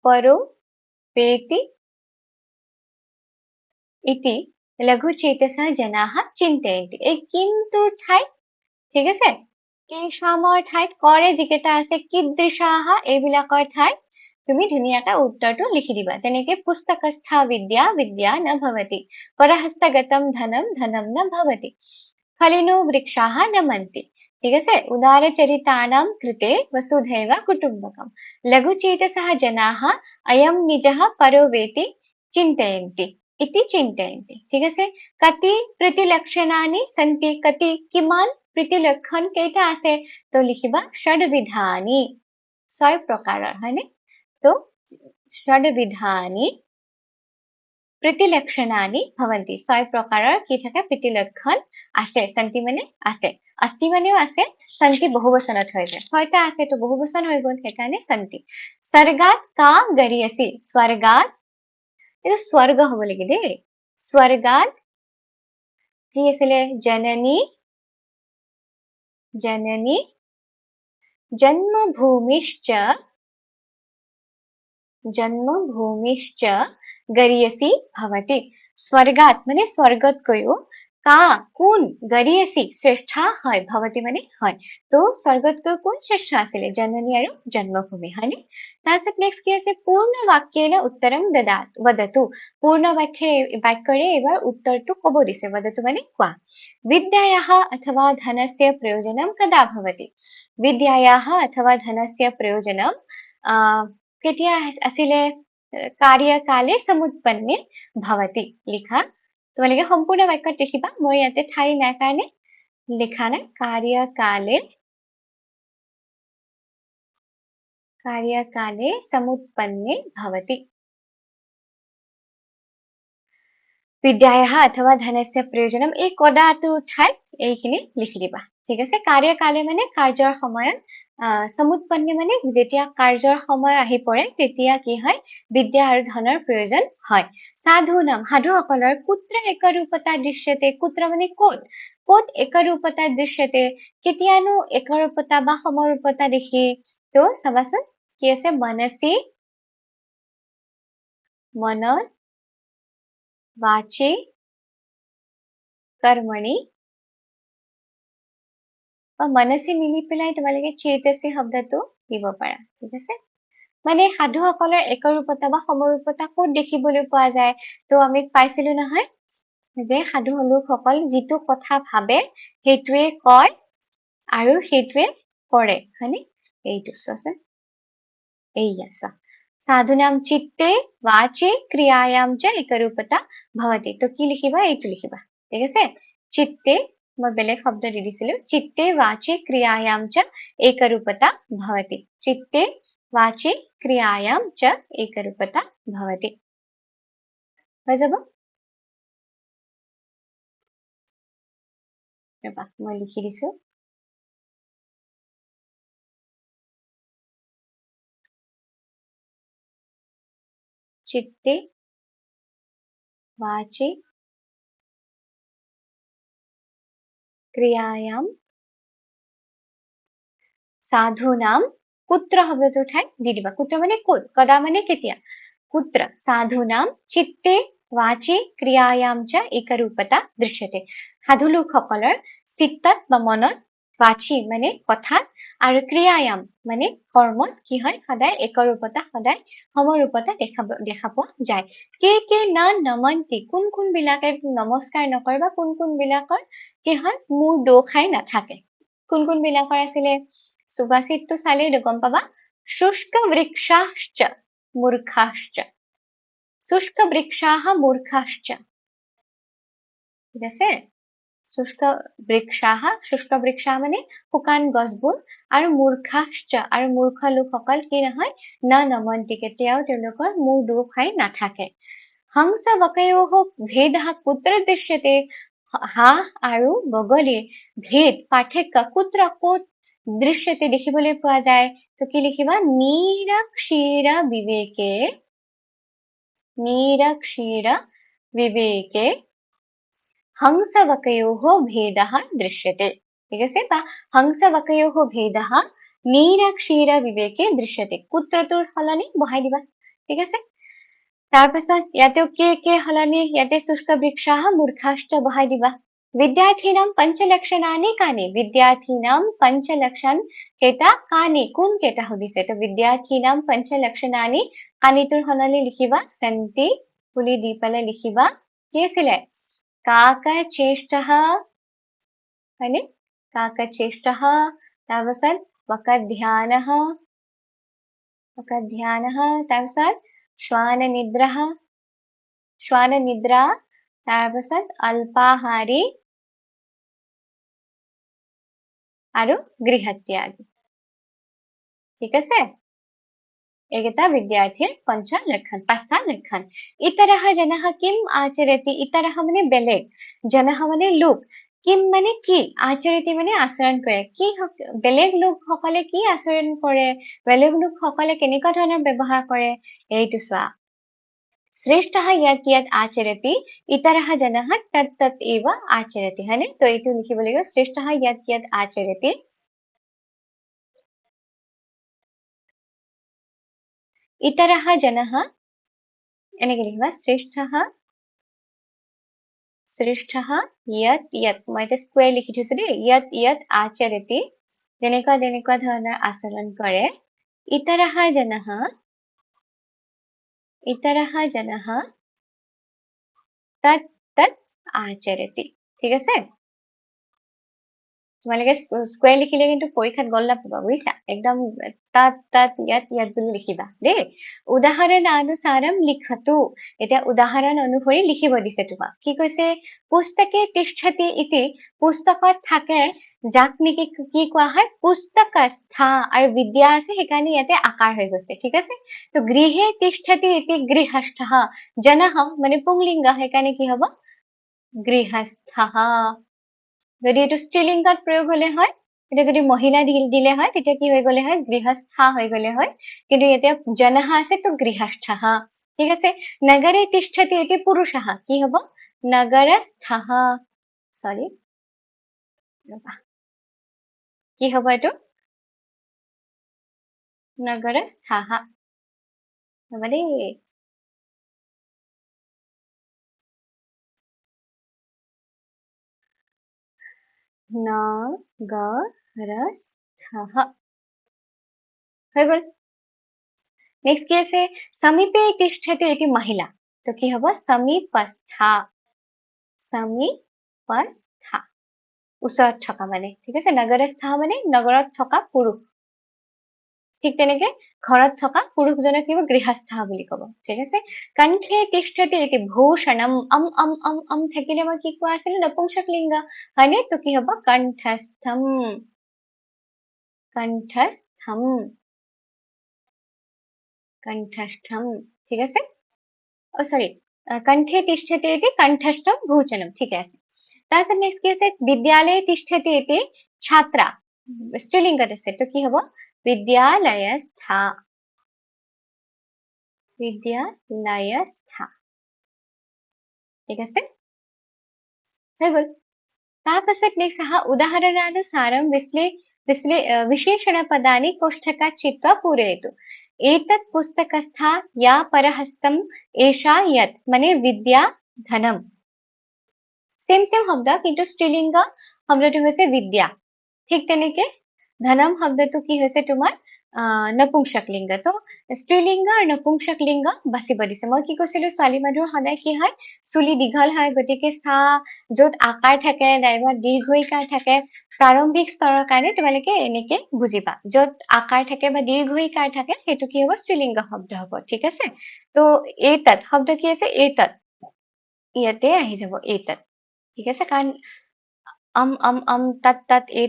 পৰো বেতি ইতি লঘু চেতসঃ জনাঃ চিন্তয়ন্তি। এই কিমটোৰ ঠাইত, ঠিক আছে, কেইষামৰ ঠাইত কৰে যিকেইটা আছে কীদৃশাহ এইবিলাকৰ ঠাইত তুমি ধুনীয়াকৈ উত্তৰটো লিখি দিবা। যেনেকে পুস্তকস্থা বিদ্যা বিদ্যা ন ভৱতি। পৰহস্তগতম ধনম ধনম ন ভৱতি। ফলিনো বৃক্ষাহ নমন্তি। ঠিক আছে? উদাৰ চৰিতানাম কৃতে বসুধৈৱ কুটুম্বকম। লঘু চেতসঃ জনাঃ অয়ম নিজঃ পৰো বেতি চিন্তয়ন্তি ইতি চিন্তয়ন্তি। ঠিক আছে? কতি প্ৰতিলক্ষণানি সন্তি। কতি কিমান প্ৰীতিলক্ষণ কেইটা আছে? তো লিখিবা ষডবিধানি। 6 প্ৰকাৰৰ। হয়নে? তো ষডবিধানি প্ৰীতিলক্ষণানি ভৱন্তি। 6 প্ৰকাৰৰ কি থাকে? প্ৰীতিলক্ষণ আছে। সন্তি মানে আছে। অস্তি মানেও আছে। সন্তি বহুবচনত হৈ যায়। 6টা আছে তো বহুবচন হৈ গ'ল, সেইকাৰণে সন্তি। স্বৰ্গাত কা গৰিয়সি। স্বৰ্গাত, এইটো স্বৰ্গ হ'ব লাগে দেই। স্বৰ্গাত কি আছিলে? জননী জন্মভূমিশ্চ গৰিয়সি ভৱতি। স্বৰ্গাত মানে স্বৰ্গতকৈও কা কোন গৰিয়সি শ্ৰেষ্ঠ হয়। ভৱতি মানে হয়। তো স্বৰ্গতকৈ কোন শ্ৰেষ্ঠ আছিলে? জননী আৰু জন্মভূমি। হয়নে? তাৰপিছত নেক্সট কি আছে? পূৰ্ণ বাক্যেন উত্তৰম বদতু। পূৰ্ণ বাক্যৰে এইবাৰ উত্তৰটো ক'ব দিছে। বদতু মানে কোৱা। বিদ্যায়াः অথবা ধনস্য প্ৰয়োজনম কদা ভৱতি। বিদ্যায়াः অথবা ধনস্য প্ৰয়োজনম কেতিয়া আছিলে? कार्यकाले समुत्पन्ने भवति। लिखा তোমালোকে সম্পূৰ্ণ বাক্যত লিখিবা মই ইয়াতে ঠাই নাই কাৰণে লিখা নাই कार्यकाले समुत्पन्ने भवति विद्यायाः अथवा धनस्य प्रयोजनम এই কদাটোৰ ঠাইত এইখিনি লিখি দিবা ঠিক আছে कार्यकाले মানে কাৰ্যৰ সময়ত समुत्पन्ने মানে যেতিয়া কাৰ্যৰ সময় আহি পৰে তেতিয়া কি হয় বিদ্যা আৰু ধনৰ প্ৰয়োজন হয় সাধু নাম সাধুসকলৰ কুত্ৰ একৰূপতা দৃশ্যতে কুত্ৰ মানে ক'ত একৰূপতা দৃশ্যতে কেতিয়ানো একৰূপতা বা সমৰূপতা দেখি তো চাবাচোন কি আছে মনসি মনৰ वाचे कर्मणि বা মনসি মিলি পেলাই তোমালোকে চেতসি শব্দটো দিব পাৰা ঠিক আছে মানে সাধুসকলৰ একৰূপতা বা সমৰূপতা ক'ত দেখিবলৈ পোৱা যায় তো আমি পাইছিলো নহয় যে সাধু লোকসকল যিটো কথা ভাবে সেইটোৱে কয় আৰু সেইটোৱে কৰে হয়নে এইটো চোৱাচোন এইয়া চোৱা साधुनाम चित्ते वाचे क्रियायाम च एकरूपता भवति तो की लिखिबा এইটো লিখিবা ঠিক আছে चित्ते মই বেলেগ শব্দ দি দিছিলো चित्ते वाचे क्रियायाम च एकरूपता भवति चित्ते वाचे क्रियायाम च एकरूपता भवति হৈ যাব ৰবা মই লিখি দিছো चित्ते वाचे क्रियायाम साधूनाम कुत्र शब्दটোৰ ঠাইত দি দিবা কুত্ৰ মানে ক'ত কদা মানে কেতিয়া कुत्र साधूनाम चित्ते वाचे क्रियायाम च एकरूपता दृश्यते साधु लोकসকলৰ চিত্তত বা মনত वाची মানে কথা আৰু ক্ৰিয়ায়াম মানে কৰ্মত কি হয় সদায় একৰূপতা সদায় সমৰূপতা দেখা পোৱা যায় কে না নমন্তি কোন বিলাকে নমস্কাৰ নকৰে বা কোন বিলাকৰ কি হয় মূৰ দোখাই নাথাকে কোন বিলাকৰ আছিলে সুভাষিতটো চালেই গম পাবা শুষ্ক বৃক্ষাশ্চ মূৰ্খাশ্চ শুষ্ক বৃক্ষাः মূৰ্খাশ্চ ঠিক আছে শুষ্ক বৃক্ষাः মানে শুকান গছবোৰ আৰু মূৰ্খাশ্চ আৰু মূৰ্খ লোকসকল কি নহয় না নমন্তি কেতিয়াও তেওঁলোকৰ মূৰ দোখাই নাথাকে হংস বকয়োः ভেদः কুত্ৰ দৃশ্যতে হাঁহ আৰু বগলীৰ ভেদ পাৰ্থক্য কুত্ৰ ক'ত দৃশ্যতে দেখিবলৈ পোৱা যায় তো কি লিখিবা नीरक्षीर विवेके हंसवकयोः भेदः दृश्यते ठीक আছে বা हंसवकयोः भेदः नीरक्षीर विवेके दृश्यते কুত্ৰটোৰ সলনি বহাই দিবা ঠিক আছে তাৰ পিছত ইয়াতে কে সলনি ইয়াতে শুষ্ক বৃক্ষাः মূৰ্খাশ্চ বহাই দিবা विद्यार्थीनां पंचलक्षणानि कानि विद्यार्थीनां पंचलक्षण केटा कानि कोन केटा हुदिसे तो विद्यार्थीनां पंचलक्षणानि कानितुर हनले लिखिबा सन्ति पुली দি পেলে লিখিবা কি আছিল কাকচেষ্টः হয়নে কাকচেষ্টः তাৰপিছত वकध्यानः তাৰপিছত শ্বাননিদ্ৰা তাৰপিছত अल्पाहारी আৰু গৃহত্যাগী ঠিক আছে एकेता विद्यार्थीर पंच लक्षण पांचटा लक्षण इतरः जनः किम आचरति इतरः माने बेलेग जनः माने लोक किम माने की आचरति माने आचरण কৰে কি বেলেগ লোক সকলে কি আচৰণ কৰে বেলেগ লোক সকলে কেনেকুৱা ধৰণৰ ব্যৱহাৰ কৰে এইটো চোৱা श्रेष्ठः यत् यत् आचरति इतरः जनः तत् तत् एव आचरति हने तो এইটো লিখিব লাগিব श्रेष्ठः यत् यत् आचरति इतरः जनः এনেকে লিখিবা श्रेष्ठः यत् यत् মই এটা স্কয়াৰ লিখি থৈছো দেই यत् यत् आचरति যেনেকুৱা ধৰণৰ আচৰণ কৰে इतरः जनः तत् तत् आचरति ঠিক আছে তোমালোকে স্কুৱেৰ লিখিলে কিন্তু পৰীক্ষাত গল নাপাবা বুজিছা একদম তাত তাত ইয়াত ইয়াত বুলি লিখিবা দেই উদাহৰণানুসাৰম লিখতু এতিয়া উদাহৰণ অনুসৰি লিখিব দিছে তোমাক কি কৈছে পুস্তকে তিষ্ঠতি ইতি পুস্তকত থাকে যাক নেকি কি কোৱা হয় পুস্তকস্থা আৰু বিদ্যা আছে সেইকাৰণে ইয়াতে আকাৰ হৈ গৈছে ঠিক আছে তো গৃহে তিষ্ঠতি ইতি গৃহস্থः জনঃ মানে পুংলিংগ সেইকাৰণে কি হ'ব গৃহস্থः যদি এটো স্ত্ৰীলিংগত প্ৰয়োগ হলে হয় এটা যদি মহিলা দিলে হয় তেতিয়া কি হৈ গলে হয় গৃহস্থা হৈ গলে হয় কিন্তু এতিয়া জনঃ আছে তো গৃহস্থः ঠিক আছে নগৰে তিষ্ঠতি ইতি পুৰুষः কি হ'ব নগৰস্থः সৰি কি হ'ব এটো নগৰস্থः মানে নগৰস্থः হৈ গল নেক্সট কি আছে সমীপে তিষ্ঠতি ইতি মহিলা তো কি হ'ব সমীপস্থা সমীপস্থা ওচৰত থকা মানে ঠিক আছে নগৰস্থা মানে নগৰত থকা পুৰুষ ঠিক তেনেকে ঘৰত থকা পুৰুষজনক কি হ'ব গৃহস্থ বুলি ক'ব ঠিক আছে কণ্ঠে তিষ্ঠতি ইতি ভূষণম থাকিলে মই কি কোৱা আছিল নপুংসক লিংগ হয়নে তো কি হ'ব কণ্ঠস্থম কণ্ঠস্থম কণ্ঠস্থম ঠিক আছে ও সৰি কণ্ঠে তিষ্ঠতি ইতি কণ্ঠস্থম ভূষণম ঠিক আছে তাৰপিছত নেক্সট কি আছে বিদ্যালয়ে তিষ্ঠতি ইতি ছাত্ৰা স্ত্ৰীলিংগত আছে তো কি হ'ব বিদ্যালয়স্থা বিদ্যালয়স্থা ঠিক আছে হৈ গল তাৰপাছত নেক্সট আহা উদাহৰণানুসাৰম विशेषणपदानि कोष्ठकात् चित्वा पूरयतु एतत् पुस्तकस्था या परहस्तम एषा यत् মানে বিদ্যা ধনম সেম শব্দ কিন্তু স্ত্ৰীলিংগ শব্দটো হৈছে বিদ্যা ঠিক তেনেকে ধনম শব্দটো কি হৈছে তোমাৰ নপুংসক লিংগ তো স্ত্ৰীলিংগ আৰু নপুংসক লিংগ বাছিব দিছে মই কি কৈছিলো ছোৱালী মানুহৰ সদায় কি হয় চুলি দীঘল হয় গতিকে সা য'ত আকাৰ থাকে নাইবা দীৰ্ঘ ইকাৰ থাকে প্ৰাৰম্ভিক স্তৰৰ কাৰণে তোমালোকে এনেকে বুজিবা য'ত আকাৰ থাকে বা দীৰ্ঘ ইকাৰ থাকে সেইটো কি হ'ব স্ত্ৰীলিংগ শব্দ হ'ব ঠিক আছে তো এইতাত শব্দ কি আছে এইতাত ইয়াতে আহি যাব এইতাত ঠিক আছে কাৰণ তাত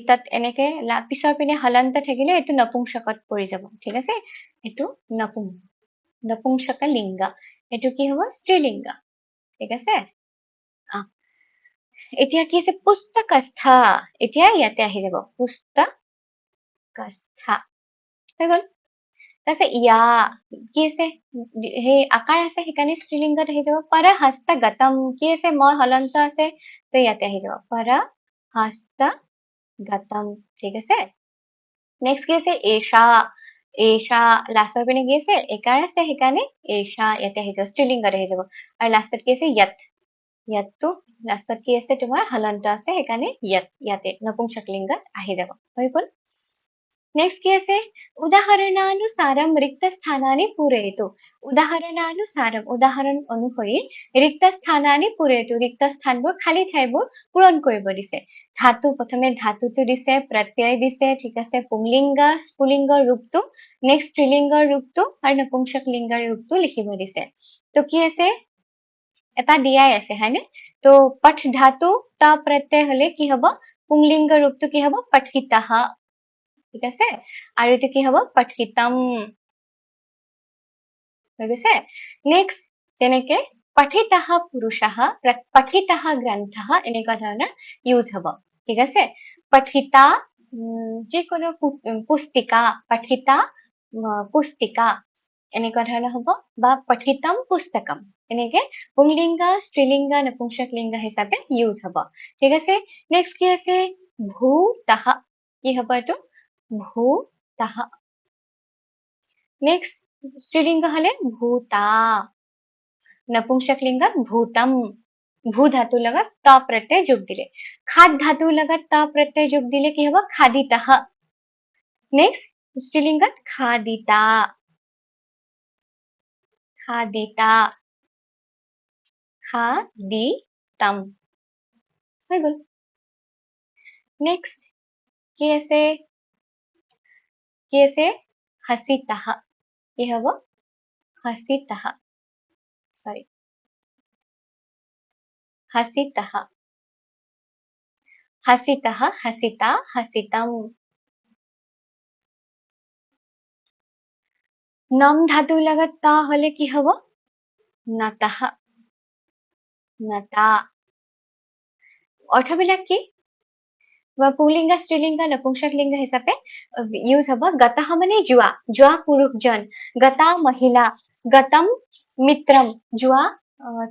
তাত এনেকে পিছৰ পিনে হলন্ত থাকিলে এইটো নপুংসকত পৰি যাব ঠিক আছে এইটো নপুংসক লিংগ এইটো কি হ'ব স্ত্ৰীলিংগ ঠিক আছে এতিয়া কি আছে পুস্তকস্থা এতিয়া ইয়াতে আহি যাব পুস্তকস্থা হৈ গল তাৰপিছত ইয়া কি আছে সেই আকাৰ আছে সেইকাৰণে স্ত্ৰীলিংগত আহি যাব পৰহস্তগতম কি আছে মই হলন্ত আছে তো ইয়াতে আহি যাব পৰহস্তগতম ঠিক আছে নেক্সট কি আছে এষা এষা লাষ্টৰ পিনে কি আছে একাৰ আছে সেইকাৰণে এষা ইয়াতে আহি যাব স্ত্ৰীলিংগত আহি যাব আৰু লাষ্টত কি আছে ইয়াত ইয়াতটো লাষ্টত কি আছে তোমাৰ হলন্ত আছে সেইকাৰণে ইয়াতে নপুংসক লিংগত আহি যাব হৈ গল নেক্সট কি আছে উদাহৰণানুসাৰম ৰিক্ত স্থানানি পূৰয়তু উদাহৰণানুসাৰম উদাহৰণ অনুসৰি ৰিক্ত স্থানানি পূৰয়তু ৰিক্ত স্থানবোৰ খালী ঠাইবোৰ পূৰণ কৰিব দিছে ধাতু প্ৰথমে ধাতুটো দিছে প্ৰত্যয় দিছে ঠিক আছে পুংলিংগ স্ফুলিংগৰ ৰূপটো নেক্সট স্ত্ৰীলিংগৰ ৰূপটো আৰু নপুংসক লিংগৰ ৰূপটো লিখিব দিছে তো কি আছে এটা দিয়াই আছে হয়নে তো পঠ ধাতু তা প্ৰত্যয় হলে কি হ'ব পুংলিংগ ৰূপটো কি হ'ব পঠিতঃ ঠিক আছে আৰু এটো কি হ'ব পঠিতম হৈ গৈছে নেক্সট যেনেকে পঠিতঃ পুৰুষः পঠিতঃ গ্ৰন্থः এনেকুৱা ধৰণৰ ইউজ হ'ব ঠিক আছে পঠিতা যিকোনো পুস্তিকা পঠিতা পুস্তিকা এনেকুৱা ধৰণৰ হ'ব বা পঠিতম পুস্তকম এনেকে পুংলিংগ স্ত্ৰীলিংগ নপুংসক লিংগ হিচাপে ইউজ হ'ব ঠিক আছে নেক্সট কি আছে ভূতঃ কি হ'ব এটো ভূতঃ নেক্সট স্ত্ৰীলিংগ হলে ভূতা নপুংসক লিংগ ভূতম ভূ ধাতুৰ লগত ত প্ৰত্যয় যোগ দিলে খাদ ধাতুৰ লগত ত প্ৰত্যয় যোগ দিলে কি হ'ব খাদিতঃ নেক্সট স্ত্ৰীলিংগত খাদিতা খাদিতা খাদিতম হৈ গল নেক্সট কি আছে কি আছে হাসিতাহা কি হব হাসিতাহা সরি হাসিতাহা হাসিতাহা হাসিতা হাসিতাম নম ধাতুৰ লগত তা হলে কি হব নাতাহা নাতা অৰ্থবিলাক কি পুলিংগা স্ত্ৰীলিংগা নপুংসকলিংগ হিচাপে ইউজ হব গতাহ মানে যোৱা পুৰুষজন গতা মহিলা গতম মিত্ৰম যোৱা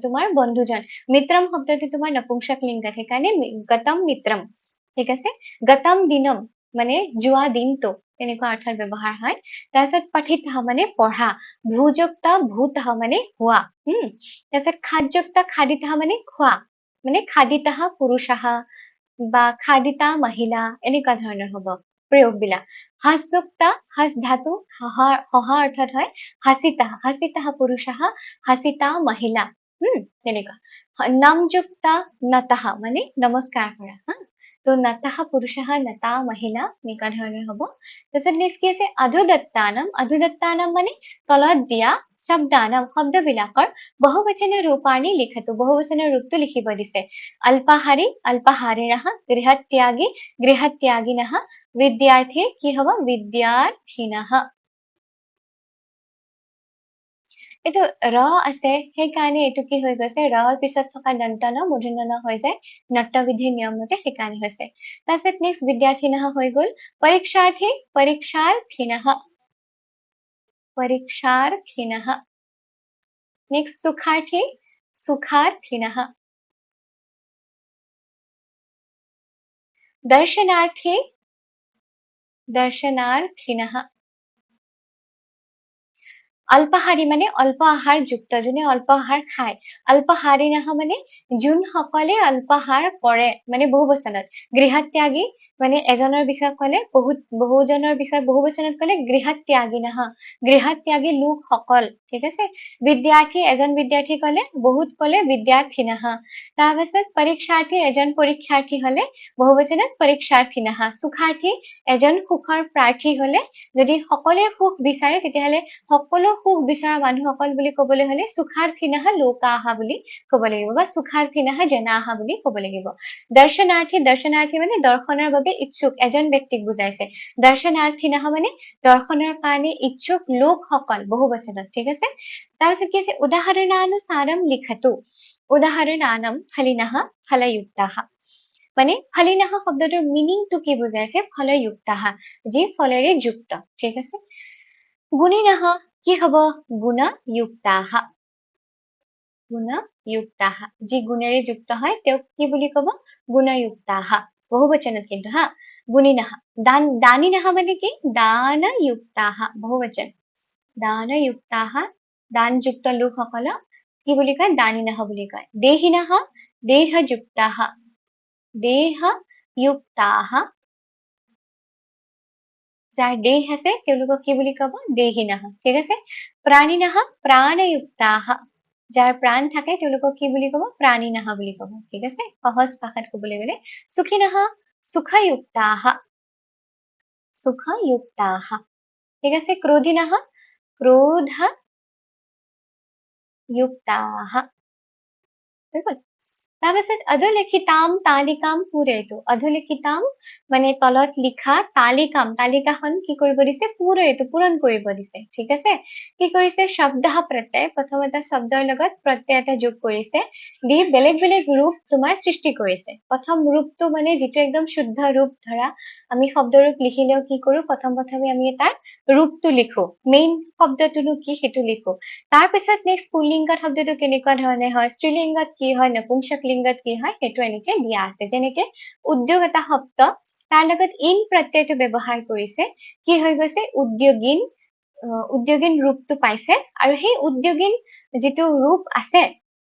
তোমাৰ বন্ধুজন মিত্ৰম শব্দটো তোমাৰ নপুংসকলিংগ সেইকাৰণে গতম মিত্ৰম ঠিক আছে গতম দিনম মানে যোৱা দিনটো তেনেকুৱা অৰ্থত ব্যৱহাৰ হয় তাৰপিছত পঠিতহ মানে পঢ়া ভূযুক্তা ভূতহ মানে হোৱা তাৰপিছত খাদ্যুক্তা খাদিতহ মানে খোৱা মানে খাদিতহ পুৰুষাহ বা খাদিতা মহিলা এনেকুৱা ধৰণৰ হ'ব প্ৰয়োগবিলাক হাসযুক্তা হাস ধাতু হহা অৰ্থাৎ হয় হাসিতা পুৰুষাহ হাসিতা মহিলা তেনেকুৱা নামযুক্তা নতাহা মানে নমস্কাৰ কৰা তো নতাহা পুৰুষাহ নতা মহিলা এনেকুৱা ধৰণৰ হ'ব তাৰপিছত নেক্সট কি আছে অধুদত্তানম মানে তলত দিয়া শব্দবিলাকৰ বহুবচনৰ ৰূপাণি লিখাটো বহুবচনৰ ৰূপটো লিখিব দিছে अल्पाहारी अल्पाहारिणः गृहत्यागी गृहत्यागिनः विद्यार्थी কি হব विद्यार्थिनः এইটো ৰ আছে সেইকাৰণে এইটো কি হৈ গৈছে ৰৰ পিছত থকা দন্তন মূৰ্ধন্য হৈ যায় নট্যবিধিৰ নিয়ম মতে সেইকাৰণে হৈছে তাৰপিছত নেক্সট বিদ্যাৰ্থিনः হৈ গল পৰীক্ষাৰ্থী পৰীক্ষাৰ্থিনः নেক্সট সুখাৰ্থিনः দৰ্শনাৰ্থিনः अल्पाहारी মানে অল্প আহাৰ যুক্ত যোনে অল্প আহাৰ খায় अल्पाहारिणः মানে যোন সকলে অল্প আহাৰ কৰে মানে বহুবচনত গৃহত্যাগী মানে এজনৰ বিষয়ে কলে বহুজনৰ বিষয়ে বহুবচনত কলে গৃহত্যাগিনः গৃহত্যাগী লোক সকল ঠিক আছে বিদ্যাৰ্থী এজন বিদ্যাৰ্থী কলে বহুত কলে বিদ্যাৰ্থিনः তাৰপিছত পৰীক্ষাৰ্থী এজন পৰীক্ষাৰ্থী হলে বহুবচনত পৰীক্ষাৰ্থিনः সুখাৰ্থী এজন সুখৰ প্ৰাৰ্থী হলে যদি সকলে সুখ বিচাৰে তেতিয়াহলে সকলো সুখ বিচৰা মানুহসকল বুলি ক'বলৈ হলে সুখাৰ্থিনः লোকাহ বুলি ক'ব লাগিব বা সুখাৰ্থিনः জনাহ বুলি ক'ব লাগিব দৰ্শনাৰ্থী মানে দৰ্শনৰ বাবে ইচ্ছুক এজন ব্যক্তিক বুজাইছে দৰ্শনাৰ্থিনः মানে দৰ্শনৰ কাৰণে ইচ্ছুক লোকসকল বহুবচনত ঠিক আছে তাৰপিছত কি আছে উদাহৰণানুসাৰম লিখাটো উদাহৰণানম ফলিনः ফলযুক্তাः মানে ফলিনः শব্দটোৰ মিনিংটো কি বুজাইছে ফলযুক্তাः যি ফলেৰে যুক্ত ঠিক আছে গুণিনः কি হব গুণযুক্তাः যি গুণেৰে যুক্ত হয় তেওঁক কি বুলি কব গুণযুক্তাः বহুবচনত কিন্তু গুণিনः দানিনः মানে কি দানযুক্তাः বহুবচন দানযুক্তাः দানযুক্ত লোকসকলক কি বুলি কয় দানিনः বুলি কয় দেহিনः দেহযুক্তাः যাৰ দেহ আছে তেওঁলোকক কি বুলি কব দেহিনः ঠিক আছে প্ৰাণিনः প্ৰাণযুক্তাः যাৰ প্ৰাণ থাকে তেওঁলোকক কি বুলি কব প্ৰাণিনः বুলি কব ঠিক আছে সহজ ভাষাত কবলৈ গলে সুখিনः সুখযুক্তাः ঠিক আছে ক্ৰোধিনः ক্ৰোধযুক্তাः হৈ গল তাৰপিছত অধুলিখিতাম তালিকাম পুৰয়তু অধুলিখিতাম মানে তলত লিখা তালিকাখন কি কৰিব দিছে পুৰয়তু পূৰণ কৰিব দিছে ঠিক আছে কি কৰিছে শব্দহ প্ৰত্যয় প্ৰথম এটা শব্দৰ লগত প্ৰত্যয় এটা যোগ কৰিছে দি বেলেগ বেলেগ ৰূপ তোমাৰ সৃষ্টি কৰিছে প্ৰথম ৰূপটো মানে যিটো একদম শুদ্ধ ৰূপ ধৰা আমি শব্দ ৰূপ লিখিলেও কি কৰো প্ৰথমে আমি তাৰ ৰূপটো লিখো মেইন শব্দটোনো কি সেইটো লিখো তাৰ পিছত নেক্সট পুল্লিংগত শব্দটো কেনেকুৱা ধৰণে হয় স্ত্ৰীলিংগত কি হয় নপুংসকলিংগত কি হয় সেইটো এনেকে দিয়া আছে যেনেকে উদ্যোগ এটা শব্দ তাৰ লগত ইন প্ৰত্যয়টো ব্যৱহাৰ কৰিছে কি হৈ গৈছে উদ্যোগীন ৰূপটো পাইছে আৰু সেই উদ্যোগীন যিটো ৰূপ আছে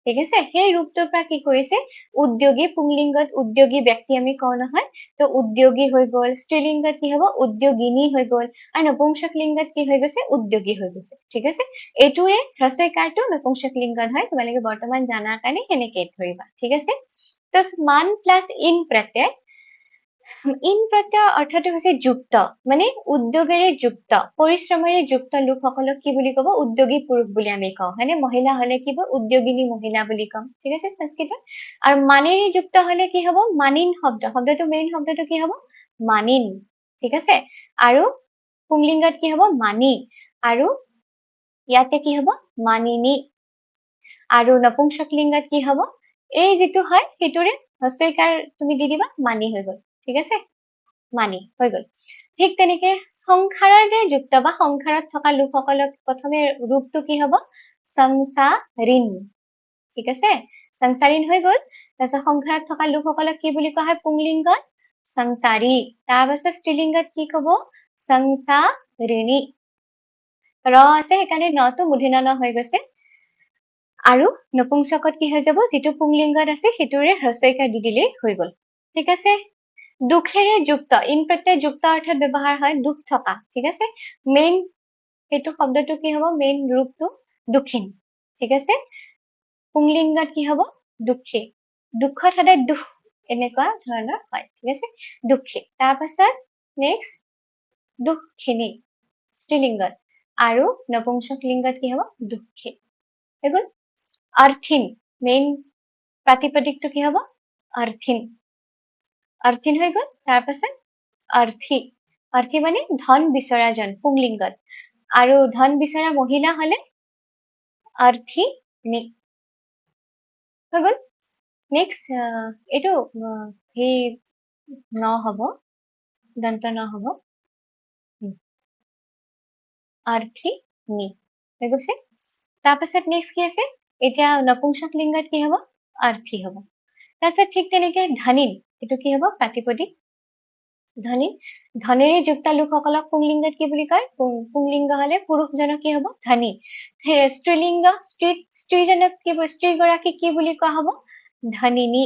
ঠিক আছে সেই ৰূপটোৰ পৰা কি কৰিছে উদ্যোগী পুংলিংগত উদ্যোগী ব্যক্তি আমি কওঁ নহয় তো উদ্যোগী হৈ গল স্ত্ৰীলিংগত কি হ'ব উদ্যোগিনী হৈ গল আৰু নপুংসকলিংগত কি হৈ গৈছে উদ্যোগী হৈ গৈছে ঠিক আছে এইটোৰে হ্ৰস্বইকাৰটো নপুংসকলিংগত হয় তোমালোকে বৰ্তমান জানাৰ কাৰণে সেনেকৈ ধৰিবা ঠিক আছে তো মান প্লাস ইন প্ৰত্যয় ইন প্ৰত্যয়ৰ অৰ্থটো হৈছে যুক্ত, মানে উদ্যোগেৰে যুক্ত, পৰিশ্ৰমেৰে যুক্ত লোকসকলক কি বুলি ক'ব? উদ্যোগী পুৰুষ বুলি আমি কওঁ, হয়নে? মহিলা হলে কি হ'ব? উদ্যোগিনী মহিলা বুলি কম, ঠিক আছে সংস্কৃতত। আৰু মানেৰে যুক্ত হলে কি হ'ব? মানিন শব্দ, শব্দটো মেইন শব্দটো কি হ'ব? মানিন, ঠিক আছে। আৰু পুংলিংগত কি হ'ব? মানি। আৰু ইয়াতে কি হ'ব? মানিনী। আৰু নপুংসক লিংগত কি হ'ব? এই যিটো হয় সেইটোৰে হস্যইকাৰ তুমি দি দিবা, মানি হৈ গ'ল, ঠিক আছে। মানি হৈ গ'ল। ঠিক তেনেকে সংসাৰেৰে যুক্ত বা সংসাৰত থকা লোকসকলক প্ৰথমে ৰূপটো কি হ'ব? সংসাৰিন, ঠিক আছে। সংসাৰিন হৈ গ'ল। তাৰপিছত সংসাৰত থকা লোকসকলক কি বুলি কোৱা হয় পুংলিংগত? সংসাৰী। তাৰপাছত স্ত্ৰীলিংগত কি ক'ব? সংসাৰিণী। ৰ আছে সেইকাৰণে নটো মূৰ্ধন্য ণ হৈ গৈছে। আৰু নপুংসকত কি হৈ যাব? যিটো পুংলিংগত আছে সেইটোৰে হ্ৰস্বইকাৰ দি দিলেই হৈ গ'ল, ঠিক আছে। দুখেৰে যুক্ত, ইন প্ৰত্যয় যুক্ত অৰ্থত ব্যৱহাৰ হয় দুখ থকা, ঠিক আছে। মেইন সেইটো শব্দটো কি হ'ব? মেইন ৰূপটো দুখিন, ঠিক আছে। পুংলিংগত কি হ'ব? দুখী। দুখত সদায় দুখ এনেকুৱা ধৰণৰ হয়, ঠিক আছে। দুখী। তাৰপাছত নেক্সট দুখখিনি স্ত্ৰীলিংগত, আৰু নপুংসক লিংগত কি হ'ব? দুখী হৈ গ'ল। আৰ্থিন, মেইন প্ৰাতিপদিকটো কি হ'ব? আৰ্থিন। আৰ্থিন হৈ গ'ল। তাৰপাছত আৰ্থী, আৰ্থী মানে ধন বিচৰাজন পুংলিংগত। আৰু ধন বিচৰা মহিলা হলে আৰ্থিনী হৈ গ'ল। নেক্সট এইটো সেই ন হ'ব, দন্ত ন হ'ব, আৰ্থিনী হৈ গৈছে। তাৰপাছত নেক্সট কি আছে? এতিয়া নপুংসক লিংগত কি হ'ব? আৰ্থী হ'ব। তাৰপিছত ঠিক তেনেকে ধনীন, এইটো কি হ'ব? প্ৰাতিপদিক। ধনী, ধনেৰে যুক্ত লোকসকলক পুংলিংগত কি বুলি কয়? পুংলিংগ হলে পুৰুষজনক কি হ'ব? ধনী। স্ত্ৰীলিংগ, স্ত্ৰীজনক কি, স্ত্ৰীগৰাকীক কি বুলি কোৱা হ'ব? ধনিনী,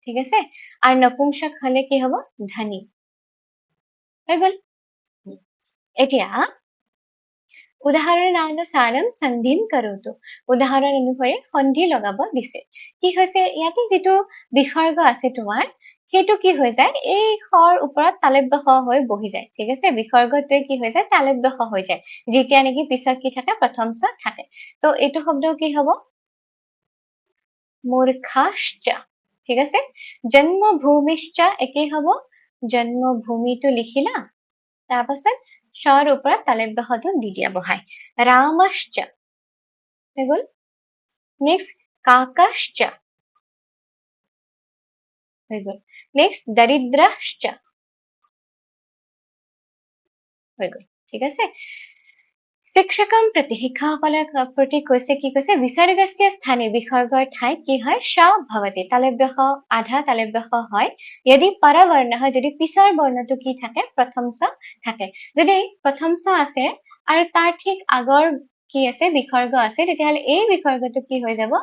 ঠিক আছে। আৰু নপুংসক হলে কি হ'ব? ধনী হৈ গ'ল। এতিয়া উদাহৰণানুসাৰম সন্ধিম কৰোতু, উদাহৰণ অনুসৰি সন্ধি লগাব দিছে। কি হৈছে? ইয়াতে যিটো বিসৰ্গ আছে তোমাৰ, সেইটো কি হৈ যায়? এই শৰ ওপৰত তালব্য শ হৈ বহি যায়, ঠিক আছে। বিসৰ্গটোৱে কি হৈ যায়? তালব্য শ হৈ যায়, যেতিয়া নেকি পিছত কি থাকে? প্ৰথম চ থাকে। তো এইটো শব্দ কি হ'ব? মূৰ্খাশ্চ, ঠিক আছে। জন্মভূমিশ্চ একেই হ'ব। জন্মভূমিটো লিখিলা, তাৰপাছত শৰ ওপৰত তালব্য শটো দি দিয়া বহাই। ৰামশ্চ হৈ গ'ল। নেক্সট কাকাশ্চ হৈ গ'ল। নেক্সট দৰিদ্ৰশ্চ হৈ গ'ল, ঠিক আছে। শিক্ষকম প্ৰতি, শিক্ষকসকলৰ প্ৰতি কৈছে, কি কৈছে? বিসৰ্গস্য স্থানে, বিসৰ্গৰ ঠাইত কি হয়? শ ভৱতি, তালব্য শ, আধা তালব্য শ হয়। যদি পৰবৰ্ণ হয়, যদি পিছৰ বৰ্ণটো কি থাকে? প্ৰথম চ থাকে। যদি প্ৰথম চ আছে আৰু তাৰ ঠিক আগৰ কি আছে? বিসৰ্গ আছে, তেতিয়াহ'লে এই বিসৰ্গটো কি হৈ যাব?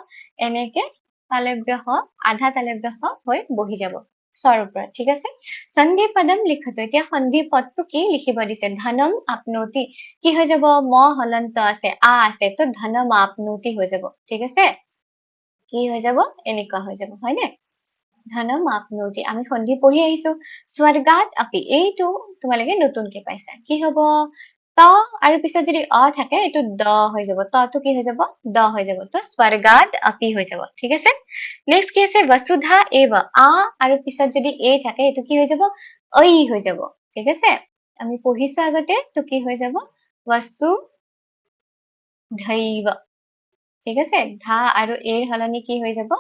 এনেকে তালব্য শ, আধা তালব্য শ হৈ বহি যাব স্বৰ ওপৰত, ঠিক আছে। সন্ধি পদম লিখতো, এতিয়া সন্ধি পদটো কি লিখিব দিছে? ধনম আপনৌতি, কি হৈ যাব? ম হলন্ত আছে, আ আছে, তো ধনম আপনৌতি হৈ যাব, ঠিক আছে। কি হৈ যাব? এনেকুৱা হৈ যাব, হয়নে? ধনম আপনৌতি, আমি সন্ধি পঢ়ি আহিছো। স্বৰ্গাত আপি, এইটো তোমালোকে নতুনকে পাইছা। কি হব? ত আৰু পিছত যদি অ থাকে, এইটো দ হৈ যাব। তটো কি হৈ যাব? দ হৈ যাব। তো স্বৰ্গাত আপি হৈ যাব, ঠিক আছে। নেক্সট কি আছে? বসুধা এব, আ আৰু পিছত যদি এ থাকে, এইটো কি হৈ যাব? ঐ হৈ যাব, ঠিক আছে। আমি পঢ়িছো আগতে, তো কি হৈ যাব? বসুধৈব, ঠিক আছে। ধা আৰু এৰ সলনি কি হৈ যাব?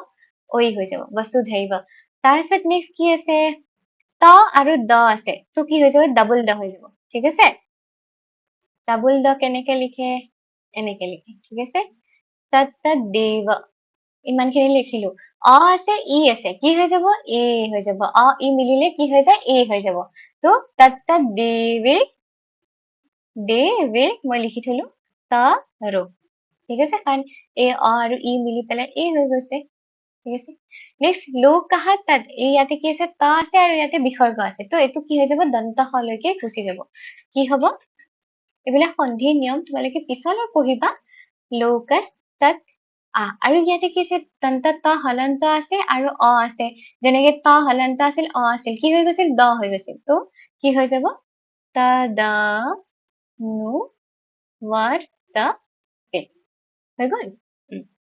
ঐ হৈ যাব, বসুধৈব। তাৰপিছত নেক্সট কি আছে? ত আৰু দ আছে, তো কি হৈ যাব? ডাবল দ হৈ যাব, ঠিক আছে। ডাবল দ কেনেকে লিখে? এনেকে লিখে, ঠিক আছে। তত্তদেৱ, ইমানখিনি লিখিলো। অ আছে, ই আছে, কি হৈ যাব? এ হৈ যাব। অ ই মিলিলে কি হৈ যায়? এ হৈ যাব। তো তত্তদেৱে, দেৱে মই লিখি থলো ত ৰ, ঠিক আছে। কাৰণ এ অ আৰু ই মিলি পেলাই এ হৈ গৈছে, ঠিক আছে। নেক্সট লোকাহা তাত, এই ইয়াতে কি আছে? ত আছে আৰু ইয়াতে বিসৰ্গ আছে, তো এইটো কি হৈ যাব? দন্ত স লৈকে গুচি যাব। কি হব? এইবিলাক সন্ধিৰ নিয়ম তোমালোকে পিছলৈ পঢ়িবা। লৌকাস তাত আৰু ইয়াতে কি আছে তন্তত ত হলন্ত আছে আৰু অ আছে যেনেকে ত হলন্ত আছিল অ আছিল কি হৈ গৈছিল দ হৈ গৈছিল তো কি হৈ যাব ত দ নু ৱৰ ত হৈ গল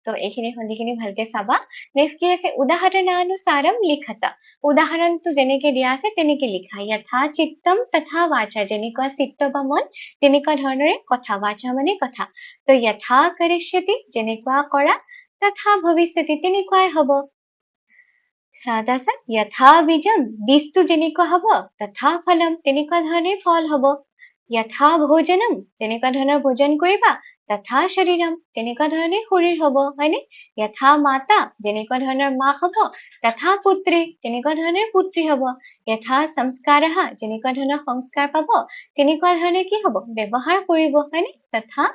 তো এইখিনি সন্ধিখিনি ভালকে চাবা নেক্সট কি আছে উদাহৰণানুসাৰম লিখতা উদাহৰণটো যেনেকে দিয়া আছে তেনেকে লিখা যথা চিত্তম তথা বাচা যেনেকুৱা চিত্ত বা মন তেনেকুৱা ধৰণৰে কথা বাচা মানে কথা তো যথা কৰিষ্যতি যেনেকুৱা কৰা তথা ভৱিষ্যতি তেনেকুৱাই হ'ব তাৰপিছত যথা বীজম বীজটো যেনেকুৱা হ'ব তথা ফলম তেনেকুৱা ধৰণে ফল হ'ব যথা ভোজনম তেনেকুৱা ধৰণৰ ভোজন কৰিবা তথা শৰীৰম তেনেকুৱা ধৰণে শৰীৰ হ'ব হয়নে যথা মাতা যেনেকুৱা ধৰণৰ মাক হ'ব তথা পুত্ৰী তেনেকুৱা ধৰণে পুত্ৰী হ'ব যথা সংস্কাৰঃ যেনেকুৱা ধৰণৰ সংস্কাৰ পাব তেনেকুৱা ধৰণে কি হ'ব ব্যৱহাৰ কৰিব হয়নে তথা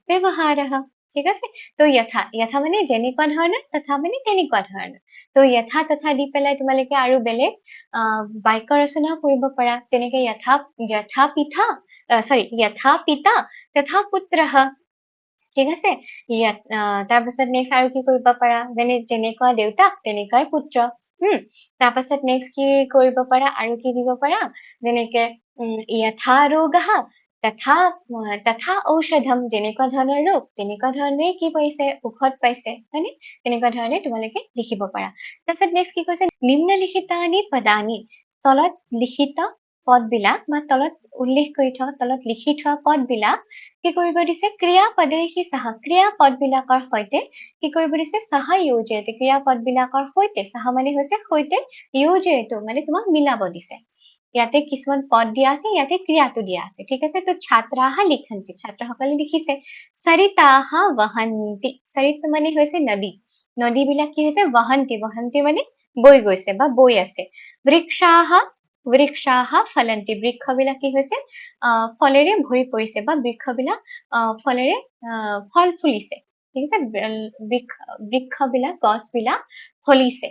ব্যৱহাৰঃ ঠিক আছে তো যথা মানে যেনেকুৱা ধৰণৰ তথা মানে তেনেকুৱা ধৰণৰ তো যথা তথা দি পেলাই তোমালোকে আৰু বেলেগ বাক্য ৰচনা কৰিব পাৰা যেনেকে যথা পিতা যথা পিতা তথা পুত্ৰঃ ঠিক আছে তাৰপাছত নেক্সট আৰু কি কৰিব পাৰা যেনেকুৱা দেউতাক তেনেকুৱাই পুত্ৰ তাৰপাছত নেক্সট কি কৰিব পাৰা আৰু কি দিব পাৰা যেনেকে যথা ৰোগঃ তথা ঔষধম যেনেকুৱা ধৰণৰ ৰোগ তেনেকুৱা ধৰণে কি পাইছে ঔষধ পাইছে হয়নে তেনেকুৱা ধৰণে তোমালোকে লিখিব পাৰা তাৰপিছত নেক্সট কি কৈছে নিম্নলিখিতানি পদানি তলত লিখিত পদবিলাক বা তলত উল্লেখ কৰি থোৱা তলত লিখি থোৱা পদবিলাক কি কৰিব দিছে ক্ৰিয়া পদেহি সহ ক্ৰিয়া পদবিলাকৰ সৈতে কি কৰিব দিছে সহ যোজয়তে ক্ৰিয়া পদবিলাকৰ সৈতে সহ মানে হৈছে সৈতে যোজয়তে মানে তোমাক মিলাব দিছে ইয়াতে কিছুমান পদ দিয়া আছে ইয়াতে ক্ৰিয়াটো দিয়া আছে ঠিক আছে তো ছাত্ৰাহ লিখন্তি ছাত্ৰসকলে লিখিছে সৰিতাহ বহন্তি সৰিত মানে হৈছে নদী নদীবিলাক কি হৈছে বহন্তি মানে বৈ গৈছে বা বৈ আছে বৃক্ষাহ ফলন্তি বৃক্ষবিলাক কি হৈছে ফলেৰে ভৰি পৰিছে বা বৃক্ষবিলাক ফলেৰে ফল ফুলিছে ঠিক আছে বৃক্ষবিলাক গছবিলাক ফলিছে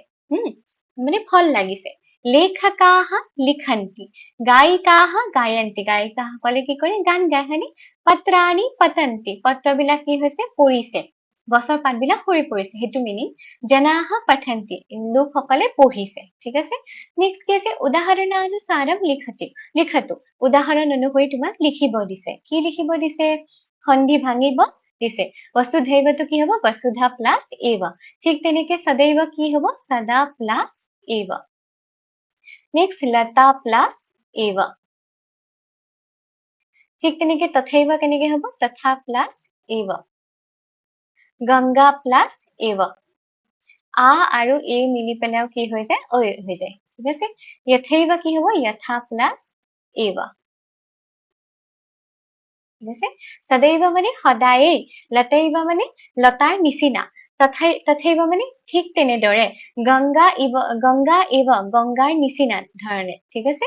মানে ফল লাগিছে লেখকাহ লিখন্তি গায়িকাহ গায়ন্তি গায়িকাসকলে কি কৰে গান গায় হয়নে পত্ৰাণি পতন্তি পত্ৰবিলাক কি হৈছে পৰিছে গছৰ পাতবিলাক সৰি পৰিছে সেইটো মিনিং জনাহ পঠন্তি লোকসকলে পঢ়িছে ঠিক আছে নেক্সট কি আছে উদাহৰণানুসাৰম লিখতো উদাহৰণ অনুসৰি তোমাক লিখিব দিছে কি লিখিব দিছে সন্ধি ভাঙিব দিছে বসুধৈৱটো কি হ'ব বসুধা প্লাছ এব ঠিক তেনেকে সদৈৱ কি হ'ব সদা প্লাছ এব নেক্সট লতা প্লাছ এব ঠিক তেনেকে তথৈৱ কেনেকে হ'ব তথা প্লাছ এব গংগা প্লাছ এব আ আৰু এ মিলি পেলাইও কি হৈ যায় ঐ হৈ যায় ঠিক আছে যথৈৱ কি হ'ব যথা প্লাছ এব ঠিক আছে সদৈৱ মানে সদায়েই লতৈৱ মানে লতাৰ নিচিনা তথৈৱ মানে ঠিক তেনেদৰে গংগা এব গংগাৰ নিচিনা ধৰণে ঠিক আছে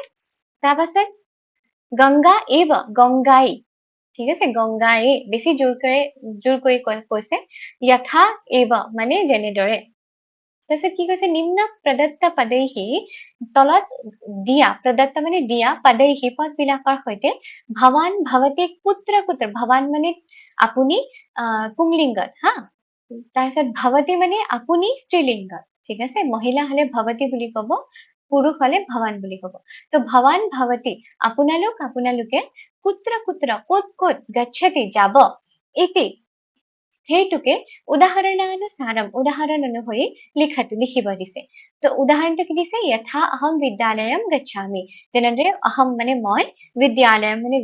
তাৰপাছত গংগা এব গংগাই ঠিক আছে গংগাই বেছি জোৰ কৰি কৈছে যথা এব মানে যেনেদৰে তাৰপিছত কি কৈছে নিম্ন প্ৰদত্ত পদেহি তলত দিয়া প্ৰদত্ত মানে দিয়া পদেহি পদবিলাকৰ সৈতে ভৱান ভৱতী পুত্ৰ ভৱান মানে আপুনি পুংলিংগত তাৰপিছত ভৱতী মানে আপুনি স্ত্ৰীলিংগত ঠিক আছে মহিলা হলে ভৱতী বুলি কব পুৰুষ হলে ভৱান বুলি কব তো ভৱান ভৱতী আপোনালোকে পুত্ৰ ক'ত গচ্ছতি যাব এতি সেইটোকে উদাহৰণ অনুসৰি লিখিব দিছে তো উদাহৰণটো কি দিছে যথা অহম বিদ্যালয়ম গচ্ছামি যেনেদৰে অহম মানে মই বিদ্যালয়ম মানে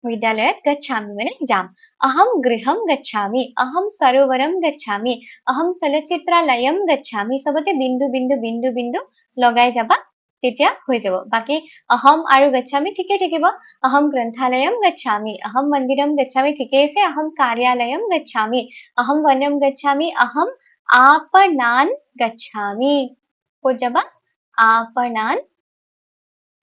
বিদ্যালয়ত গচ্ছামি মানে যাম অহম গৃহম গচ্ছামি অহম সৰোবৰম গচ্ছামি অহম চলচ্চিত্ৰালয়ম গচ্ছামি চবতে বিন্দু লগাই যাবা তেতিয়া হৈ যাব বাকি অহম আৰু গচ্ছামি ঠিকে থাকিব अहम ग्रंथालयम गच्छामि अहम मंदिरम गच्छामि ठीके আছে अहम कार्यालयम गच्छामि अहम वनम गच्छामि अहम आपनान गच्छामि ক'ত যাবা आपनान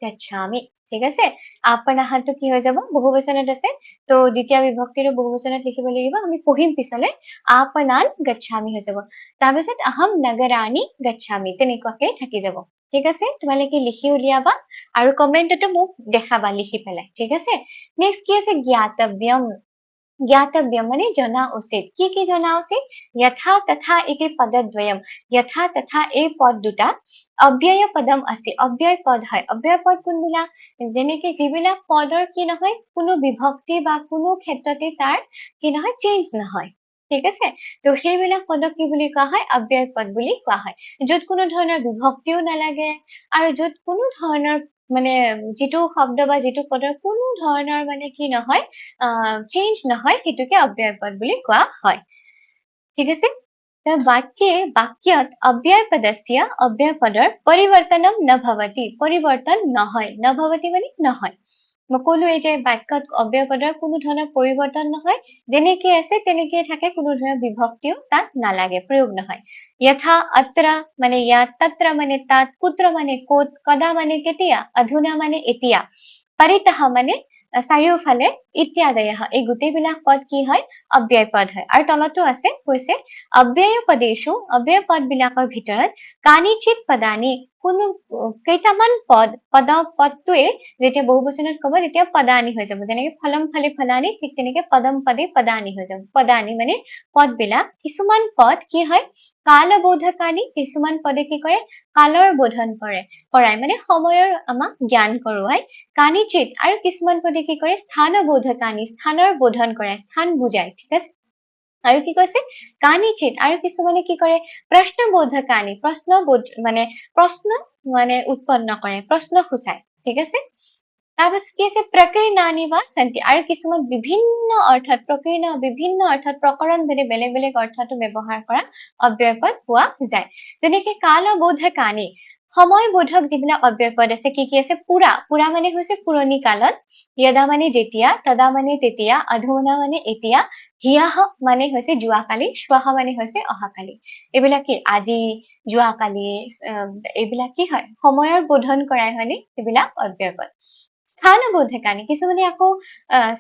गच्छामि ঠিক আছে आपनाহাটো কি হৈ যাব বহুবচনত আছে তো দ্বিতীয় বিভক্তিৰ বহুবচনত লিখিব লাগিব আমি পঢ়িম পিছলে आपनान गच्छामि হৈ যাব তাৰপিছত अहम नगराणि गच्छामि তেনেকুৱাকৈ থাকি যাব ঠিক আছে তোমালোকে লিখি উলিয়াবা আৰু কমেন্টটো মোক দেখাবা লিখি পেলাই ঠিক আছে নেক্সট কি আছে জ্ঞাতব্যম ज्ञातव्यम মানে জনা উচিত কি জনা উচিত यथा तथा इति पदद्वयम यथा तथा এই পদ দুটা অব্যয় পদম আছে অব্যয় পদ হয় অব্যয় পদ কোনবিলাক যেনেকে যিবিলাক পদৰ কি নহয় কোনো বিভক্তি বা কোনো ক্ষেত্ৰতে তাৰ কি নহয় চেঞ্জ নহয় ঠিক আছে তো সেইবিলাক পদক কি বুলি কোৱা হয় অব্যয় পদ বুলি কোৱা হয় য'ত কোনো ধৰণৰ বিভক্তিও নালাগে আৰু য'ত কোনো ধৰণৰ মানে যেটো শব্দ বা যেটো পদৰ কোনো ধৰণৰ মানে কি নহয় চেঞ্জ নহয় হেতুকে অব্যয় পদ বুলি কোৱা হয় ঠিক আছে तर वाक्यत अव्यय पदस्य अव्यय पदर परिवर्तनम न भवति परिवर्तन নহয় न भवति মানে নহয় মই কলো এই যে বাক্যত অব্যয় পদৰ কোনো ধৰণৰ পৰিৱৰ্তন নহয় যেনেকৈ আছে তেনেকৈ থাকে কোনো ধৰণৰ বিভক্তিও তাত নালাগে প্ৰয়োগ নহয় यथा अत्र মানে ইয়াত तत्र মানে তাত कुत्र মানে ক'ত कदा মানে কেতিয়া अधुना মানে এতিয়া परितः মানে চাৰিওফালে ইত্যাদয়ः এই গোটেইবিলাক পদ কি হয় অব্যয় পদ হয় আৰু তলতো আছে কৈছে অব্যয় পদেশু অব্যয় পদ বিলাকৰ ভিতৰত কানিচিত পদানি কোনো কেইটামান পদটোৱে যেতিয়া বহুবচনত ক'ব তেতিয়া পদানি হৈ যাব যেনেকে ফলম ফলে ফলানি ঠিক তেনেকে পদম পদে পদানি হৈ যাব পদানি মানে পদবিলাক কিছুমান পদ কি হয় কালবোধকানি কিছুমান পদে কি কৰে কালৰ বোধন কৰে কৰাই মানে সময়ৰ আমাক জ্ঞান কৰোৱাই কানিচিত আৰু কিছুমান পদে কি কৰে স্থানবোধকানি স্থানৰ বোধন কৰে স্থান বুজায় ঠিক আছে আৰু কি কৈছে কানিচিত আৰু কিছুমানে কি কৰে প্ৰশ্নবোধকানি প্ৰশ্ন উৎপন্ন কৰে প্ৰশ্ন সূচায় ঠিক আছে তাৰপিছত কি আছে প্ৰকীৰ্ণানি বা সন্তি আৰু কিছুমান বিভিন্ন অৰ্থত প্ৰকীৰ্ণ বিভিন্ন অৰ্থত প্ৰকৰণ ভেদে বেলেগ বেলেগ অৰ্থতো ব্যৱহাৰ কৰা অব্যয় পদ পোৱা যায় যেনেকে কালবোধকানি সময়বোধক যিবিলাক অব্যয় পদ আছে কি আছে পুৰা মানে হৈছে পুৰণি কালত यदा মানে যেতিয়া তদা মানে তেতিয়া অধুনা মানে এতিয়া হিয়াহ মানে হৈছে যোৱাকালি শ্বাহ মানে হৈছে অহাকালি এইবিলাক কি আজি যোৱাকালি এইবিলাক কি হয় সময়ৰ বোধন কৰাই হয়নে এইবিলাক অব্যয় পদ স্থানবোধকানি কিছুমানে আকৌ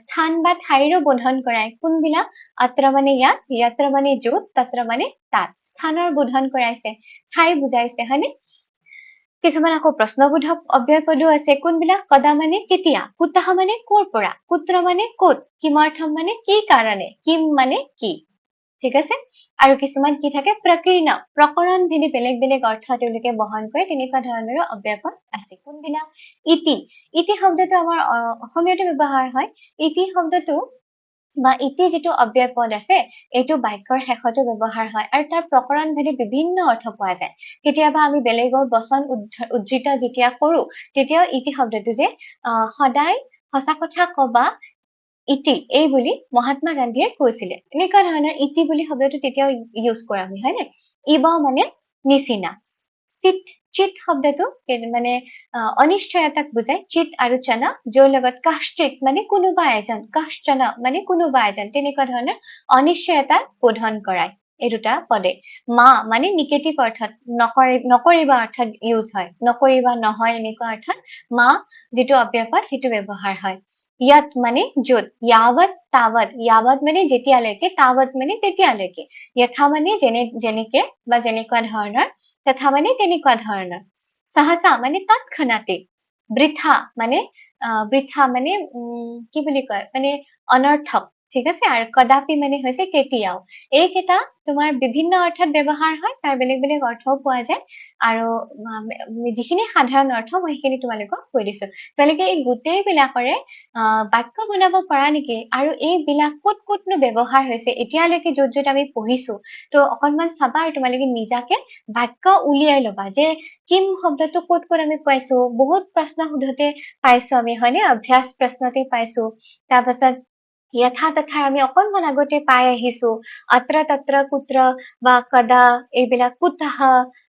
স্থান বা ঠাইৰো বোধন কৰাই কোনবিলাক আত্ৰ মানে ইয়াত ইয়াত্ৰ মানে য'ত তাত্ৰ মানে তাত স্থানৰ বোধন কৰাইছে ঠাই বুজাইছে হয়নে কিছুমান আকৌ প্ৰশ্নবোধক অব্যয় পদো আছে কোনবিলাক কদা মানে কেতিয়া কুতহ মানে ক'ৰ পৰা কুত্ৰ মানে ক'ত কিমাৰ্থম মানে কি কাৰণে কিম মানে কি ঠিক আছে আৰু কিছুমান কি থাকে প্ৰকীৰ্ণ প্ৰকৰণ ভেদে বেলেগ বেলেগ অৰ্থ তেওঁলোকে বহন কৰে তেনেকুৱা ধৰণৰ অব্যয় পদ আছে কোনবিলাক ইতি শব্দটো আমাৰ অসমীয়াতো ব্যৱহাৰ হয় ইতি শব্দটো বা ইতি যেটো অব্যয় পদ আছে এইটো বাক্যৰ শেষতো ব্যৱহাৰ হয় আৰু তাৰ প্ৰকৰণ ভেদে বিভিন্ন অৰ্থ পোৱা যায় কেতিয়াবা আমি বেলেগৰ বচন উদ্ধৃত যেতিয়া কৰো তেতিয়াও ইতি শব্দটো যে সদায় সঁচা কথা কবা ইতি এই বুলি মহাত্মা গান্ধীয়ে কৈছিলে এনেকুৱা ধৰণৰ ইতি বুলি শব্দটো তেতিয়াও ইউজ কৰা হয় নে ইবা মানে নিচিনা চিত শব্দটো মানে অনিশ্চয়তাক বুজায় চিত আৰু চনা যোৰ লগত কাশ্চিত মানে কোনোবা এজন কাশ্চনা মানে কোনোবা এজন তেনেকুৱা ধৰণৰ অনিশ্চয়তা বোধন কৰায় এই দুটা পদে মা মানে নিগেটিভ অৰ্থত নকৰিবা অৰ্থত ইউজ হয় নকৰিবা নহয় এনেকুৱা অৰ্থত মা যেটো অব্যয় পদ সেইটো ব্যৱহাৰ হয় ইয়াত মানে য'ত यावत মানে যেতিয়ালৈকে তাৱত মানে তেতিয়ালৈকে यथा মানে যেনেকে বা যেনেকুৱা ধৰণৰ তথা মানে তেনেকুৱা ধৰণৰ সহসা মানে তৎক্ষণাতে বৃথা মানে কি বুলি কয় মানে অনৰ্থক ঠিক আছে আৰু কদাপি মানে হৈছে কেতিয়াও এইকেইটা তোমাৰ বিভিন্ন অৰ্থত ব্যৱহাৰ হয় তাৰ বেলেগ বেলেগ অৰ্থও পোৱা যায় আৰু যিখিনি সাধাৰণ অৰ্থ মই সেইখিনি তোমালোকক কৈ দিছো তোমালোকে এই গোটেই বিলাকৰে বাক্য বনাব পাৰা নেকি আৰু এই বিলাক ক'তনো ব্যৱহাৰ হৈছে এতিয়ালৈকে য'ত আমি পঢ়িছো তো অকনমান চাবা আৰু তোমালোকে নিজাকে বাক্য উলিয়াই লবা যে কিম শব্দটো ক'ত আমি পাইছো বহুত প্ৰশ্ন সোধোতে পাইছো আমি হয়নে অভ্যাস প্ৰশ্নতে পাইছো তাৰপাছত यथा तथा আমি অকনমান আগতে পাই আহিছো अत्र तत्र कुत्र বা কদা এইবিলাক কুতহ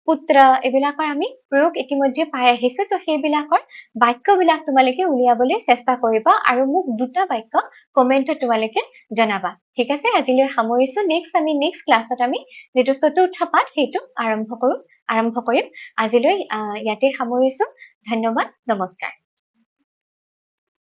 পুত্ৰ এইবিলাকৰ আমি প্ৰয়োগ ইতিমধ্যে পাই আহিছো তো সেইবিলাকৰ বাক্যবিলাক তোমালোকে উলিয়াবলৈ চেষ্টা কৰিবা আৰু মোক দুটা বাক্য কমেন্টত তোমালোকে জনাবা ঠিক আছে আজিলৈ সামৰিছো নেক্সট ক্লাছত আমি যেটো চতুৰ্থ পাঠ সেইটো আৰম্ভ কৰিম আজিলৈ ইয়াতে সামৰিছো ধন্যবাদ নমস্কাৰ